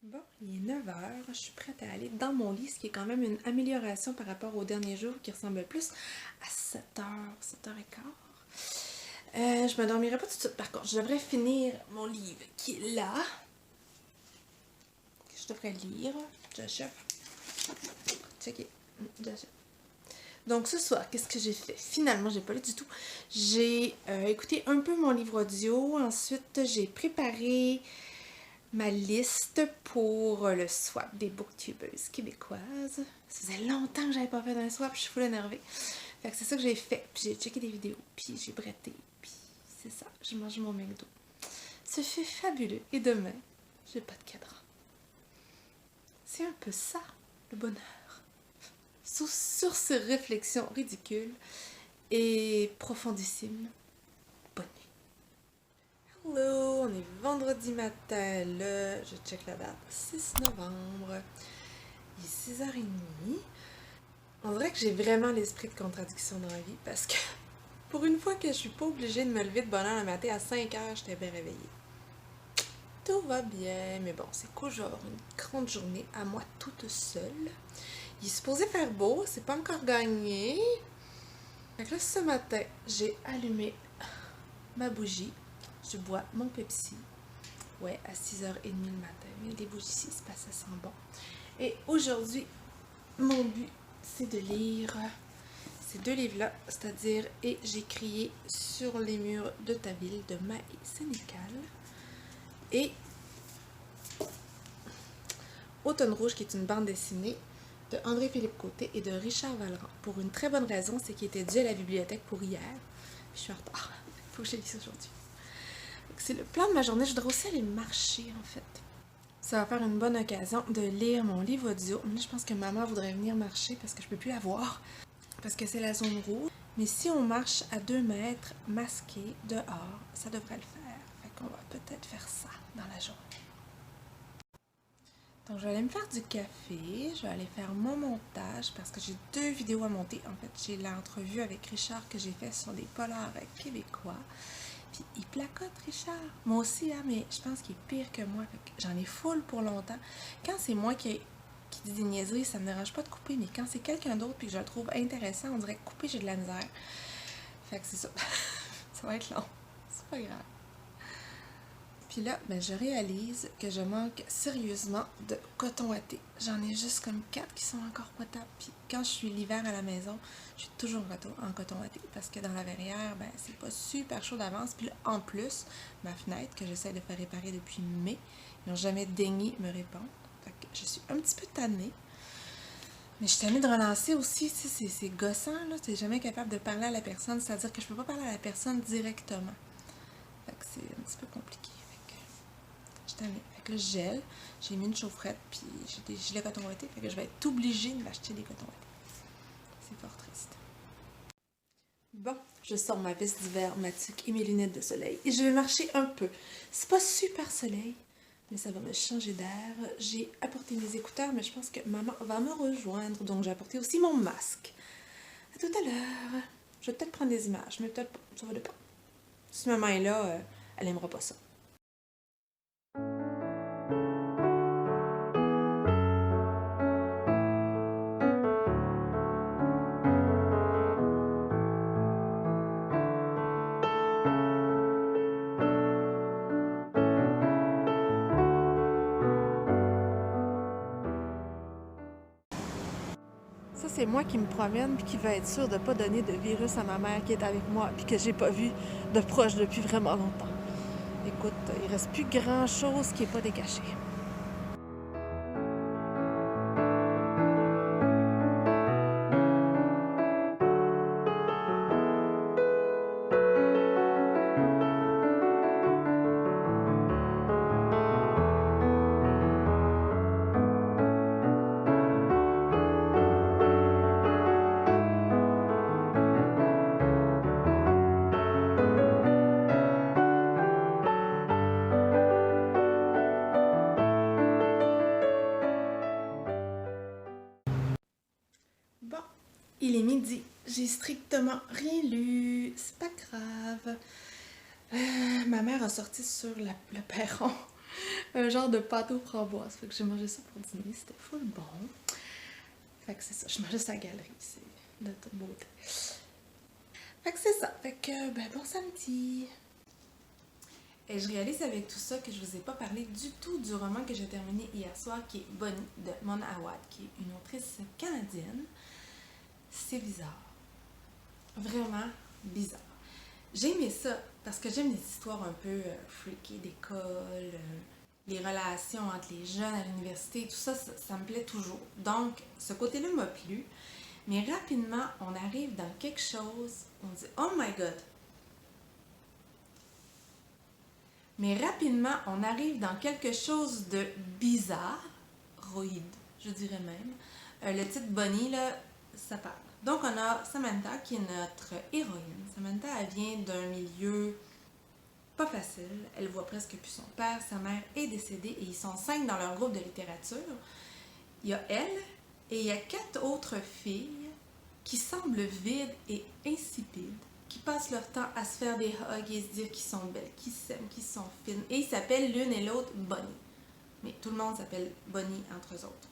Bon, il est 9 heures, je suis prête à aller dans mon lit, ce qui est quand même une amélioration par rapport aux derniers jours qui ressemble plus à 7 heures, 7h15. Je me dormirai pas tout de suite, par contre, je devrais finir mon livre qui est là. Je devrais lire. J'achève. Checkez. J'achève. Donc ce soir, qu'est-ce que j'ai fait? Finalement, j'ai pas lu du tout. J'ai écouté un peu mon livre audio. Ensuite, j'ai préparé ma liste pour le swap des booktubeuses québécoises. Ça faisait longtemps que j'avais pas fait un swap, je suis full énervée. Fait que c'est ça que j'ai fait. Puis j'ai checké des vidéos, puis j'ai bretté, puis c'est ça, je mange mon McDo. Ce fait fabuleux. Et demain, j'ai pas de cadran. C'est un peu ça, le bonheur. Sur ces réflexions ridicules et profondissimes, bonne nuit. Hello, on est vendredi matin, je check la date, 6 novembre. Il est 6h30. On dirait que j'ai vraiment l'esprit de contradiction dans la vie parce que pour une fois que je suis pas obligée de me lever de bonne heure le matin, à 5h, j'étais bien réveillée. Tout va bien, mais bon, c'est cool, je vais avoir une grande journée à moi toute seule. Il est supposé faire beau, c'est pas encore gagné. Fait que là, ce matin, j'ai allumé ma bougie. Je bois mon Pepsi. Ouais, à 6h30 le matin. Mais les bougies ici, c'est pas ça sent bon. Et aujourd'hui, mon but, c'est de lire ces deux livres-là, c'est-à-dire Et j'ai crié sur les murs de ta ville de Maë Sénécal et Automne rouge, qui est une bande dessinée de André-Philippe Côté et de Richard Valran. Pour une très bonne raison, c'est qu'il était dû à la bibliothèque pour hier. Je suis en retard. Il faut que je lise aujourd'hui. C'est le plan de ma journée. Je voudrais aussi aller marcher, en fait. Ça va faire une bonne occasion de lire mon livre audio. Mais je pense que maman voudrait venir marcher parce que je peux plus la voir. Parce que c'est la zone rouge. Mais si on marche à 2 mètres, masqué, dehors, ça devrait le faire. Fait qu'on va peut-être faire ça dans la journée. Donc, je vais aller me faire du café, je vais aller faire mon montage parce que j'ai 2 vidéos à monter. En fait, j'ai l'entrevue avec Richard que j'ai fait sur des polars québécois. Puis, il placote, Richard. Moi aussi, hein, mais je pense qu'il est pire que moi. J'en ai full pour longtemps. Quand c'est moi qui dis des niaiseries, ça me dérange pas de couper, mais quand c'est quelqu'un d'autre puis que je le trouve intéressant, on dirait que couper, j'ai de la misère. Fait que c'est ça. Ça va être long. C'est pas grave. Puis là, ben, je réalise que je manque sérieusement de coton à thé. J'en ai juste comme 4 qui sont encore potables. Puis quand je suis l'hiver à la maison, je suis toujours en coton à thé parce que dans la verrière, ben, c'est pas super chaud d'avance. Puis là, en plus, ma fenêtre que j'essaie de faire réparer depuis mai, ils n'ont jamais daigné me répondre. Fait que je suis un petit peu tannée. Mais je suis tannée de relancer aussi, tu sais, c'est gossant, là. Tu n'es jamais capable de parler à la personne, c'est-à-dire que je peux pas parler à la personne directement. Fait que c'est un petit peu compliqué. Fait que là, je gèle, j'ai mis une chaufferette, puis j'ai des gilets coton ouaté, fait que je vais être obligée de m'acheter des cotons ouatés. C'est fort triste. Bon, je sors ma veste d'hiver, ma tuque et mes lunettes de soleil, et je vais marcher un peu. C'est pas super soleil, mais ça va me changer d'air. J'ai apporté mes écouteurs, mais je pense que maman va me rejoindre, donc j'ai apporté aussi mon masque. À tout à l'heure. Je vais peut-être prendre des images, mais peut-être pas, ça va dépendre. Si maman est là, elle aimera pas ça. c'est moi qui me promène puis qui va être sûre de ne pas donner de virus à ma mère qui est avec moi puis que j'ai pas vu de proche depuis vraiment longtemps. Écoute, il reste plus grand-chose qui n'est pas décaché. Bon, il est midi. J'ai strictement rien lu. C'est pas grave. Ma mère a sorti sur le perron un genre de pâteau framboise. Fait que j'ai mangé ça pour dîner. C'était full bon. Fait que c'est ça. Je mangeais sa galerie. C'est de toute beauté. Fait que c'est ça. Fait que, bon samedi. Et je réalise avec tout ça que je vous ai pas parlé du tout du roman que j'ai terminé hier soir, qui est Bonnie de Mona Awad, qui est une autrice canadienne. C'est bizarre. Vraiment bizarre. J'ai aimé ça parce que j'aime les histoires un peu freaky d'école, les relations entre les jeunes à l'université, tout ça, ça me plaît toujours. Donc, ce côté-là m'a plu. Mais rapidement, on arrive dans quelque chose, on dit « Oh my God! » Mais rapidement, on arrive dans quelque chose de bizarre, roïde, je dirais même. Le titre Bonnie, là, ça parle. Donc, on a Samantha qui est notre héroïne. Samantha, elle vient d'un milieu pas facile. Elle voit presque plus son père. Sa mère est décédée et ils sont 5 dans leur groupe de littérature. Il y a elle et il y a 4 autres filles qui semblent vides et insipides, qui passent leur temps à se faire des hugs et se dire qu'ils sont belles, qu'ils s'aiment, qu'ils sont fines. Et ils s'appellent l'une et l'autre Bonnie. Mais tout le monde s'appelle Bonnie entre eux autres.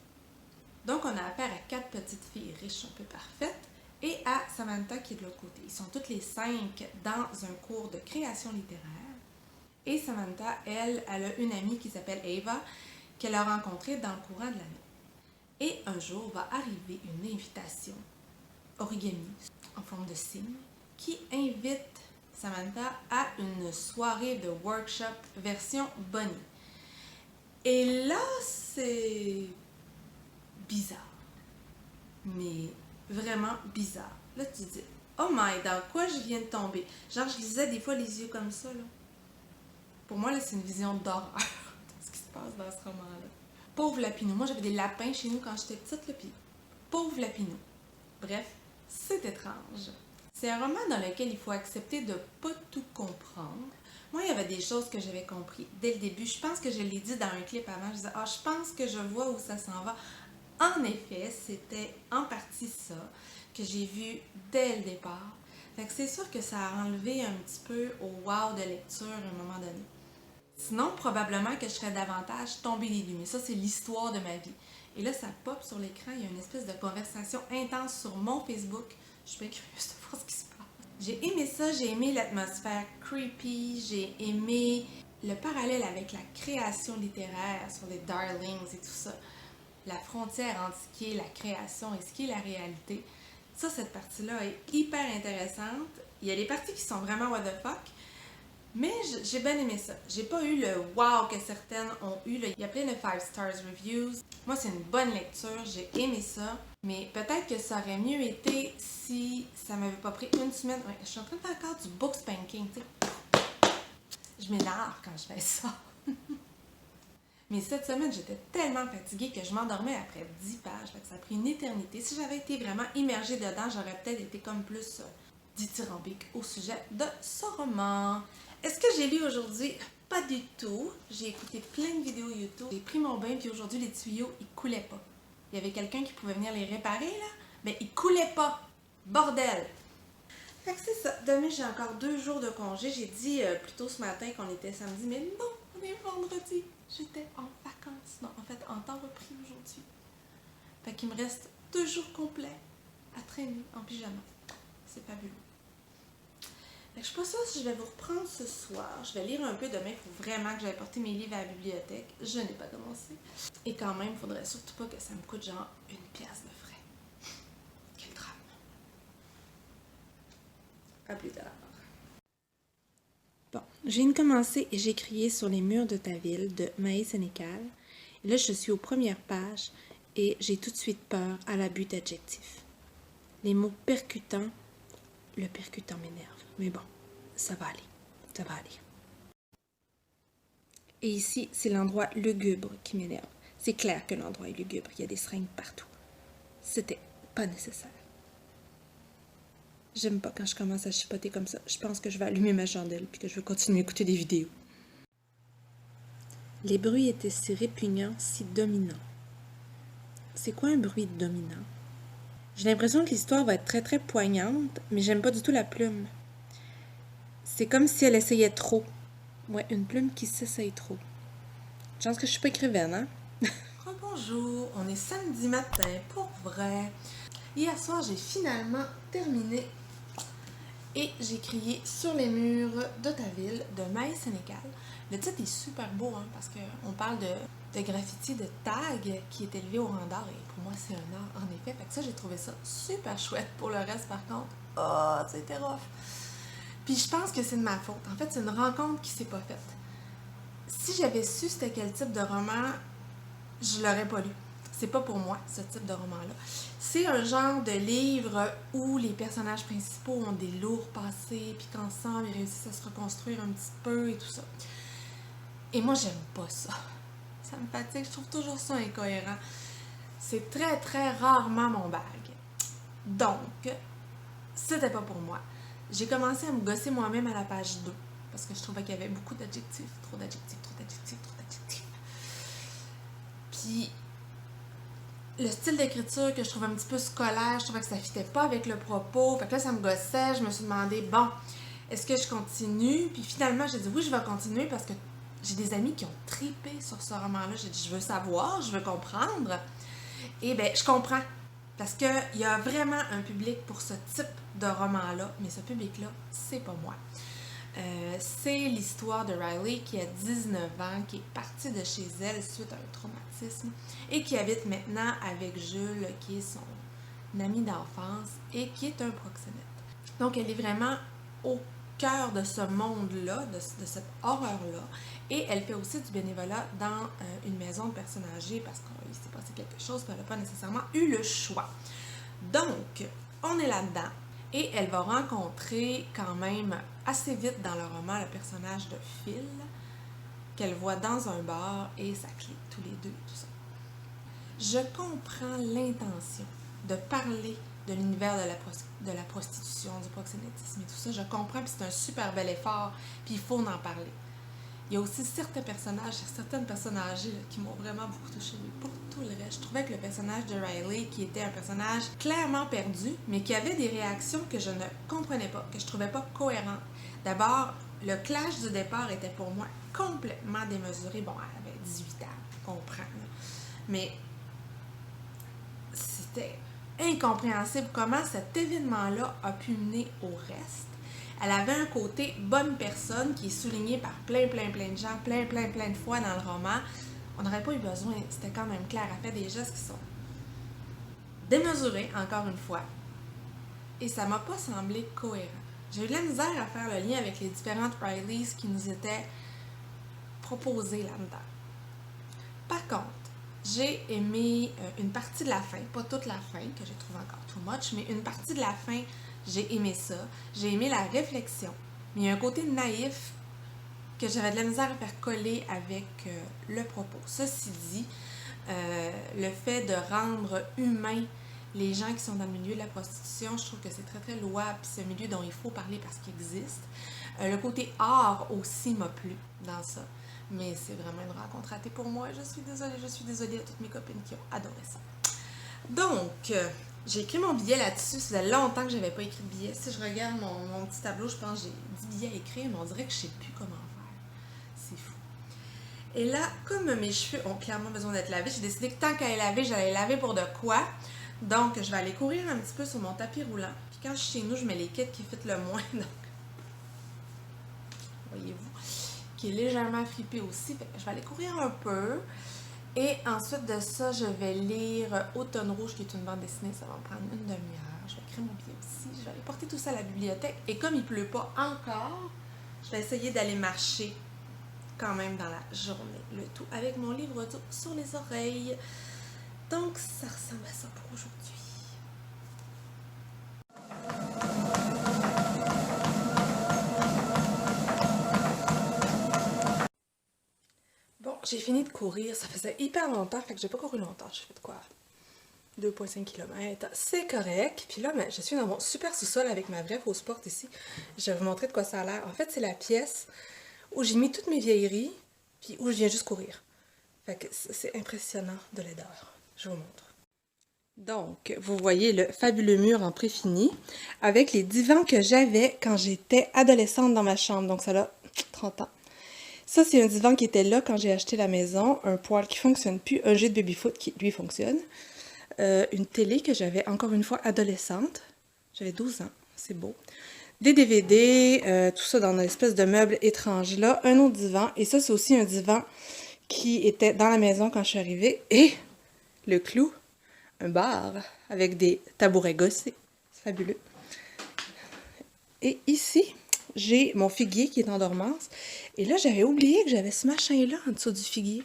Donc, on a affaire à 4 petites filles riches, un peu parfaites, et à Samantha qui est de l'autre côté. Ils sont toutes les 5 dans un cours de création littéraire. Et Samantha, elle a une amie qui s'appelle Ava, qu'elle a rencontrée dans le courant de l'année. Et un jour va arriver une invitation origami en forme de signe qui invite Samantha à une soirée de workshop version Bonnie. Et là, c'est bizarre. Mais vraiment bizarre. Là, tu dis, oh my, dans quoi je viens de tomber? Genre, je lisais des fois les yeux comme ça, là. Pour moi, là, c'est une vision d'horreur de ce qui se passe dans ce roman-là. Pauvre Lapinou. Moi, j'avais des lapins chez nous quand j'étais petite, là, puis pauvre Lapinou. Bref, c'est étrange. C'est un roman dans lequel il faut accepter de pas tout comprendre. Moi, il y avait des choses que j'avais compris dès le début. Je pense que je l'ai dit dans un clip avant. Je disais, je pense que je vois où ça s'en va. En effet, c'était en partie ça que j'ai vu dès le départ. Fait que c'est sûr que ça a enlevé un petit peu au wow de lecture à un moment donné. Sinon, probablement que je serais davantage tombée des nues. Mais ça, c'est l'histoire de ma vie. Et là, ça pop sur l'écran. Il y a une espèce de conversation intense sur mon Facebook. Je suis bien curieuse de voir ce qui se passe. J'ai aimé ça. J'ai aimé l'atmosphère creepy. J'ai aimé le parallèle avec la création littéraire sur les darlings et tout ça. La frontière entre ce qui est la création et ce qui est la réalité. Ça, cette partie-là est hyper intéressante. Il y a des parties qui sont vraiment what the fuck, mais j'ai bien aimé ça. J'ai pas eu le wow que certaines ont eu. Il y a plein de 5 stars reviews. Moi, c'est une bonne lecture. J'ai aimé ça. Mais peut-être que ça aurait mieux été si ça m'avait pas pris une semaine. Ouais, je suis en train de faire encore du book spanking, tu sais. Je m'énerve quand je fais ça. Mais cette semaine, j'étais tellement fatiguée que je m'endormais après 10 pages. Fait que ça a pris une éternité. Si j'avais été vraiment immergée dedans, j'aurais peut-être été comme plus dithyrambique au sujet de ce roman. Est-ce que j'ai lu aujourd'hui? Pas du tout. J'ai écouté plein de vidéos YouTube. J'ai pris mon bain, puis aujourd'hui, les tuyaux, ils coulaient pas. Il y avait quelqu'un qui pouvait venir les réparer, là, mais ils coulaient pas. Bordel! Fait que c'est ça. Demain, j'ai encore 2 jours de congé. J'ai dit plus tôt ce matin qu'on était samedi, mais non, on est vendredi. J'étais en vacances. Non, en fait, en temps repris aujourd'hui. Fait qu'il me reste 2 jours complets à traîner en pyjama. C'est fabuleux. Fait que je suis pas sûre si je vais vous reprendre ce soir. Je vais lire un peu demain. Il faut vraiment que j'aille porter mes livres à la bibliothèque. Je n'ai pas commencé. Et quand même, il faudrait surtout pas que ça me coûte genre 1 pièce de frais. À plus tard. Bon, je viens de commencer et j'ai crié sur les murs de ta ville de Maë Sénécal. Et là, je suis aux premières pages et j'ai tout de suite peur à l'abus d'adjectifs. Les mots percutants, le percutant m'énerve. Mais bon, ça va aller. Ça va aller. Et ici, c'est l'endroit lugubre qui m'énerve. C'est clair que l'endroit est lugubre. Il y a des seringues partout. C'était pas nécessaire. J'aime pas quand je commence à chipoter comme ça. Je pense que je vais allumer ma chandelle puis que je vais continuer à écouter des vidéos. Les bruits étaient si répugnants, si dominants. C'est quoi un bruit dominant? J'ai l'impression que l'histoire va être très très poignante, mais j'aime pas du tout la plume. C'est comme si elle essayait trop. Ouais, une plume qui s'essaye trop. Je pense que je suis pas écrivaine, hein? Bonjour, on est samedi matin, pour vrai. Hier soir, j'ai finalement terminé et j'ai crié sur les murs de ta ville de Maë Sénécal. Le titre est super beau, hein, parce qu'on parle de graffiti, de tag qui est élevé au rang d'art, et pour moi c'est un art en effet. Fait que ça, j'ai trouvé ça super chouette. Pour le reste, par contre, c'était rough. Puis je pense que c'est de ma faute. En fait, c'est une rencontre qui s'est pas faite. Si j'avais su c'était quel type de roman, je l'aurais pas lu. C'est pas pour moi, ce type de roman-là. C'est un genre de livre où les personnages principaux ont des lourds passés, puis qu'ensemble, ils réussissent à se reconstruire un petit peu et tout ça. Et moi, j'aime pas ça. Ça me fatigue, je trouve toujours ça incohérent. C'est très, très rarement mon bag. Donc, c'était pas pour moi. J'ai commencé à me gosser moi-même à la page 2, parce que je trouvais qu'il y avait beaucoup d'adjectifs. Trop d'adjectifs, trop d'adjectifs, trop d'adjectifs. Puis, le style d'écriture que je trouvais un petit peu scolaire, je trouvais que ça fitait pas avec le propos. Fait que là, ça me gossait. Je me suis demandé, bon, est-ce que je continue? Puis finalement, j'ai dit oui, je vais continuer parce que j'ai des amis qui ont tripé sur ce roman-là. J'ai dit, je veux savoir, je veux comprendre. Et bien, je comprends. Parce qu'il y a vraiment un public pour ce type de roman-là, mais ce public-là, c'est pas moi. C'est l'histoire de Riley qui a 19 ans, qui est partie de chez elle suite à un traumatisme et qui habite maintenant avec Jules, qui est son ami d'enfance et qui est un proxénète. Donc, elle est vraiment au cœur de ce monde-là, de cette horreur-là, et elle fait aussi du bénévolat dans une maison de personnes âgées parce qu'il s'est passé quelque chose, puis elle n'a pas nécessairement eu le choix. Donc, on est là-dedans. Et elle va rencontrer quand même assez vite dans le roman le personnage de Phil, qu'elle voit dans un bar et ça clique tous les deux et tout ça. Je comprends l'intention de parler de l'univers de la prostitution, du proxénétisme et tout ça. Je comprends, puis c'est un super bel effort, puis il faut en parler. Il y a aussi certains personnages, certaines personnes âgées là, qui m'ont vraiment beaucoup touchée. Mais pour tout le reste, je trouvais que le personnage de Riley, qui était un personnage clairement perdu, mais qui avait des réactions que je ne comprenais pas, que je trouvais pas cohérentes. D'abord, le clash du départ était pour moi complètement démesuré. Bon, elle avait 18 ans, je comprends. Là. Mais c'était incompréhensible comment cet événement-là a pu mener au reste. Elle avait un côté bonne personne qui est souligné par plein de gens, plein de fois dans le roman. On n'aurait pas eu besoin, c'était quand même clair. Elle fait des gestes qui sont démesurés, encore une fois. Et ça m'a pas semblé cohérent. J'ai eu de la misère à faire le lien avec les différentes Rileys qui nous étaient proposées là-dedans. Par contre, j'ai aimé une partie de la fin, pas toute la fin, que j'ai trouvé encore too much, mais une partie de la fin, j'ai aimé ça. J'ai aimé la réflexion. Mais il y a un côté naïf que j'avais de la misère à faire coller avec le propos. Ceci dit, le fait de rendre humain les gens qui sont dans le milieu de la prostitution, je trouve que c'est très très louable, puis c'est un milieu dont il faut parler parce qu'il existe. Le côté art aussi m'a plu dans ça. Mais c'est vraiment une rencontre ratée pour moi. Je suis désolée à toutes mes copines qui ont adoré ça. Donc, j'ai écrit mon billet là-dessus. Ça faisait longtemps que je n'avais pas écrit de billet. Si je regarde mon petit tableau, je pense que j'ai 10 billets à écrire, mais on dirait que je ne sais plus comment faire. C'est fou. Et là, comme mes cheveux ont clairement besoin d'être lavés, j'ai décidé que tant qu'à les laver, j'allais les laver pour de quoi. Donc, je vais aller courir un petit peu sur mon tapis roulant. Puis quand je suis chez nous, je mets les kits qui fitent le moins. Donc, voyez-vous, qui est légèrement fripé aussi. Fait que je vais aller courir un peu. Et ensuite de ça, je vais lire Automne Rouge, qui est une bande dessinée. Ça va me prendre une demi-heure. Je vais écrit mon billet aussi. Je vais aller porter tout ça à la bibliothèque. Et comme il pleut pas encore, je vais essayer d'aller marcher quand même dans la journée. Le tout avec mon livre audio sur les oreilles. Donc, ça ressemble à ça pour aujourd'hui. Bon, j'ai fini de courir. Ça faisait hyper longtemps, fait que j'ai pas couru longtemps. J'ai fait quoi? 2,5 km. C'est correct. Puis là, ben, je suis dans mon super sous-sol avec ma vraie fausse porte ici. Je vais vous montrer de quoi ça a l'air. En fait, c'est la pièce où j'ai mis toutes mes vieilleries, puis où je viens juste courir. Fait que c'est impressionnant de laideur. Je vous montre. Donc, vous voyez le fabuleux mur en préfini avec les divans que j'avais quand j'étais adolescente dans ma chambre. Donc, ça a 30 ans. Ça, c'est un divan qui était là quand j'ai acheté la maison. Un poêle qui fonctionne plus. Un jet de baby-foot qui, lui, fonctionne. Une télé que j'avais encore une fois adolescente. J'avais 12 ans. C'est beau. Des DVD, tout ça dans une espèce de meuble étrange là. Un autre divan. Et ça, c'est aussi un divan qui était dans la maison quand je suis arrivée. Et le clou, un bar avec des tabourets gossés. C'est fabuleux. Et ici, j'ai mon figuier qui est en dormance. Et là, j'avais oublié que j'avais ce machin-là en dessous du figuier.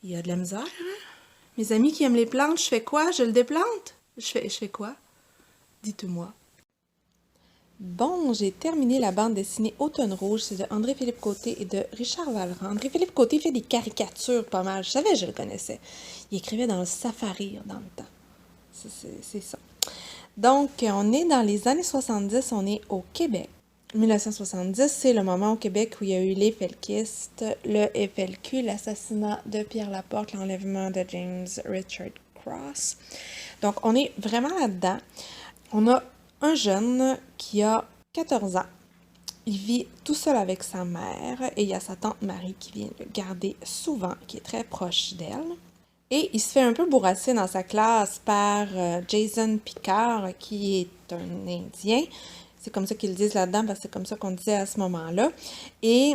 Il y a de la misère, hein? Mes amis qui aiment les plantes, je fais quoi? Je le déplante? Je fais quoi? Dites-moi. Bon, j'ai terminé la bande dessinée Automne Rouge. C'est de André-Philippe Côté et de Richard Vallerand. André-Philippe Côté fait des caricatures pas mal. Je savais, je le connaissais. Il écrivait dans le Safari dans le temps. C'est ça. Donc, on est dans les années 70, on est au Québec. 1970, c'est le moment au Québec où il y a eu les felkistes, le FLQ, l'assassinat de Pierre Laporte, l'enlèvement de James Richard Cross. Donc, on est vraiment là-dedans. On a un jeune qui a 14 ans. Il vit tout seul avec sa mère et il y a sa tante Marie qui vient le garder souvent, qui est très proche d'elle. Et il se fait un peu bourrasser dans sa classe par Jason Picard, qui est un Indien. C'est comme ça qu'ils le disent là-dedans, parce que c'est comme ça qu'on disait à ce moment-là. Et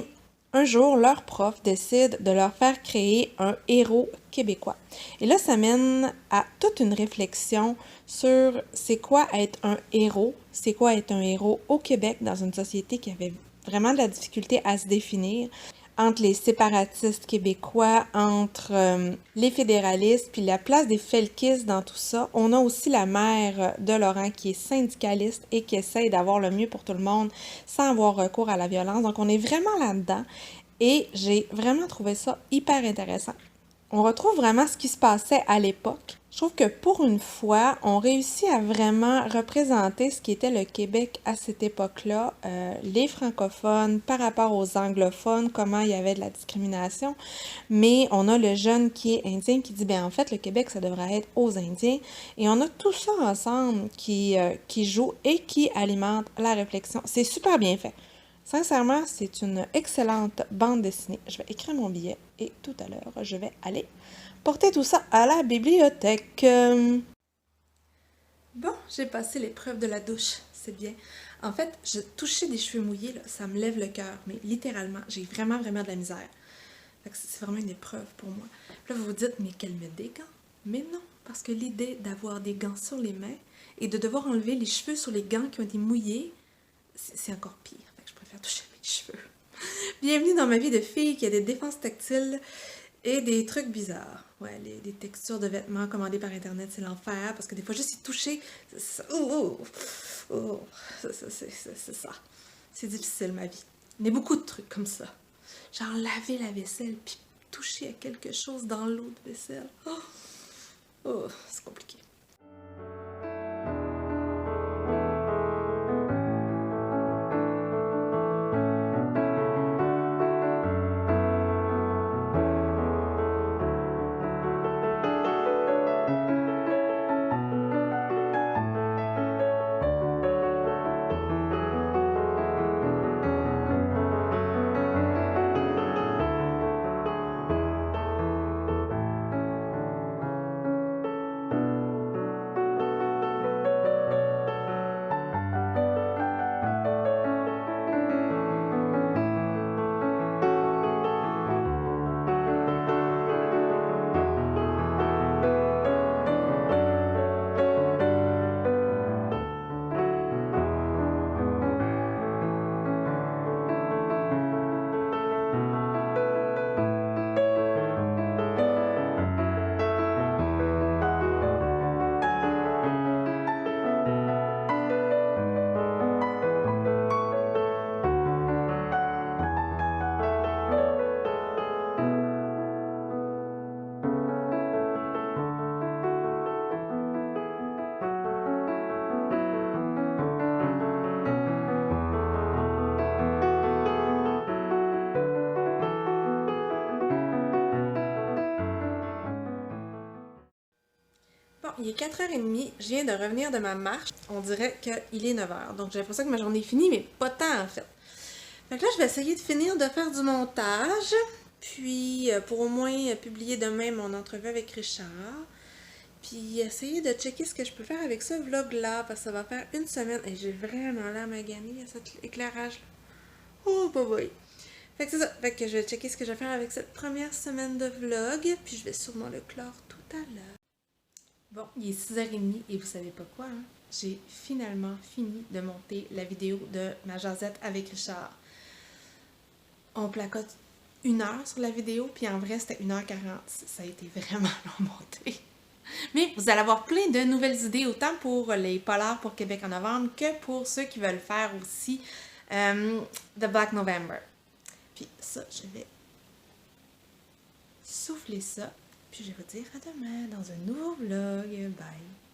un jour, leur prof décide de leur faire créer un héros québécois. Et là, ça mène à toute une réflexion sur c'est quoi être un héros, c'est quoi être un héros au Québec dans une société qui avait vraiment de la difficulté à se définir, entre les séparatistes québécois, entre les fédéralistes, puis la place des felkistes dans tout ça. On a aussi la mère de Laurent qui est syndicaliste et qui essaye d'avoir le mieux pour tout le monde sans avoir recours à la violence. Donc, on est vraiment là-dedans et j'ai vraiment trouvé ça hyper intéressant. On retrouve vraiment ce qui se passait à l'époque. Je trouve que pour une fois, on réussit à vraiment représenter ce qui était le Québec à cette époque-là, les francophones par rapport aux anglophones, comment il y avait de la discrimination. Mais on a le jeune qui est indien qui dit, bien en fait, le Québec, ça devrait être aux Indiens. Et on a tout ça ensemble qui joue et qui alimente la réflexion. C'est super bien fait. Sincèrement, c'est une excellente bande dessinée. Je vais écrire mon billet et tout à l'heure, je vais aller porter tout ça à la bibliothèque. Bon, j'ai passé l'épreuve de la douche, c'est bien. En fait, toucher des cheveux mouillés, là, ça me lève le cœur, mais littéralement, j'ai vraiment, vraiment de la misère. C'est vraiment une épreuve pour moi. Puis là, vous vous dites, mais qu'elle met des gants? Mais non, parce que l'idée d'avoir des gants sur les mains et de devoir enlever les cheveux sur les gants qui ont été mouillés, c'est encore pire. Je préfère toucher mes cheveux. Bienvenue dans ma vie de fille qui a des défenses tactiles et des trucs bizarres. Ouais, des textures de vêtements commandées par Internet, c'est l'enfer, parce que des fois, juste y toucher, c'est ça. C'est ça. C'est difficile, ma vie. Il y a beaucoup de trucs comme ça. Genre laver la vaisselle, puis toucher à quelque chose dans l'eau de vaisselle. C'est compliqué. Bon, il est 4h30, je viens de revenir de ma marche. On dirait qu'il est 9h. Donc j'ai l'impression que ma journée est finie, mais pas tant en fait. Donc là, je vais essayer de finir de faire du montage. Puis pour au moins publier demain mon entrevue avec Richard. Puis essayer de checker ce que je peux faire avec ce vlog-là. Parce que ça va faire une semaine. Et j'ai vraiment l'air maganée à cet éclairage-là. Oh boy boy. Fait que c'est ça. Fait que je vais checker ce que je vais faire avec cette première semaine de vlog. Puis je vais sûrement le clore tout à l'heure. Bon, il est 6h30 et vous savez pas quoi, hein? J'ai finalement fini de monter la vidéo de ma jasette avec Richard. On placote 1 heure sur la vidéo, puis en vrai, c'était 1h40. Ça a été vraiment long à monter. Mais vous allez avoir plein de nouvelles idées, autant pour les polars pour Québec en novembre que pour ceux qui veulent faire aussi The Black November. Puis ça, je vais souffler ça. Puis je vais vous dire à demain dans un nouveau vlog. Bye!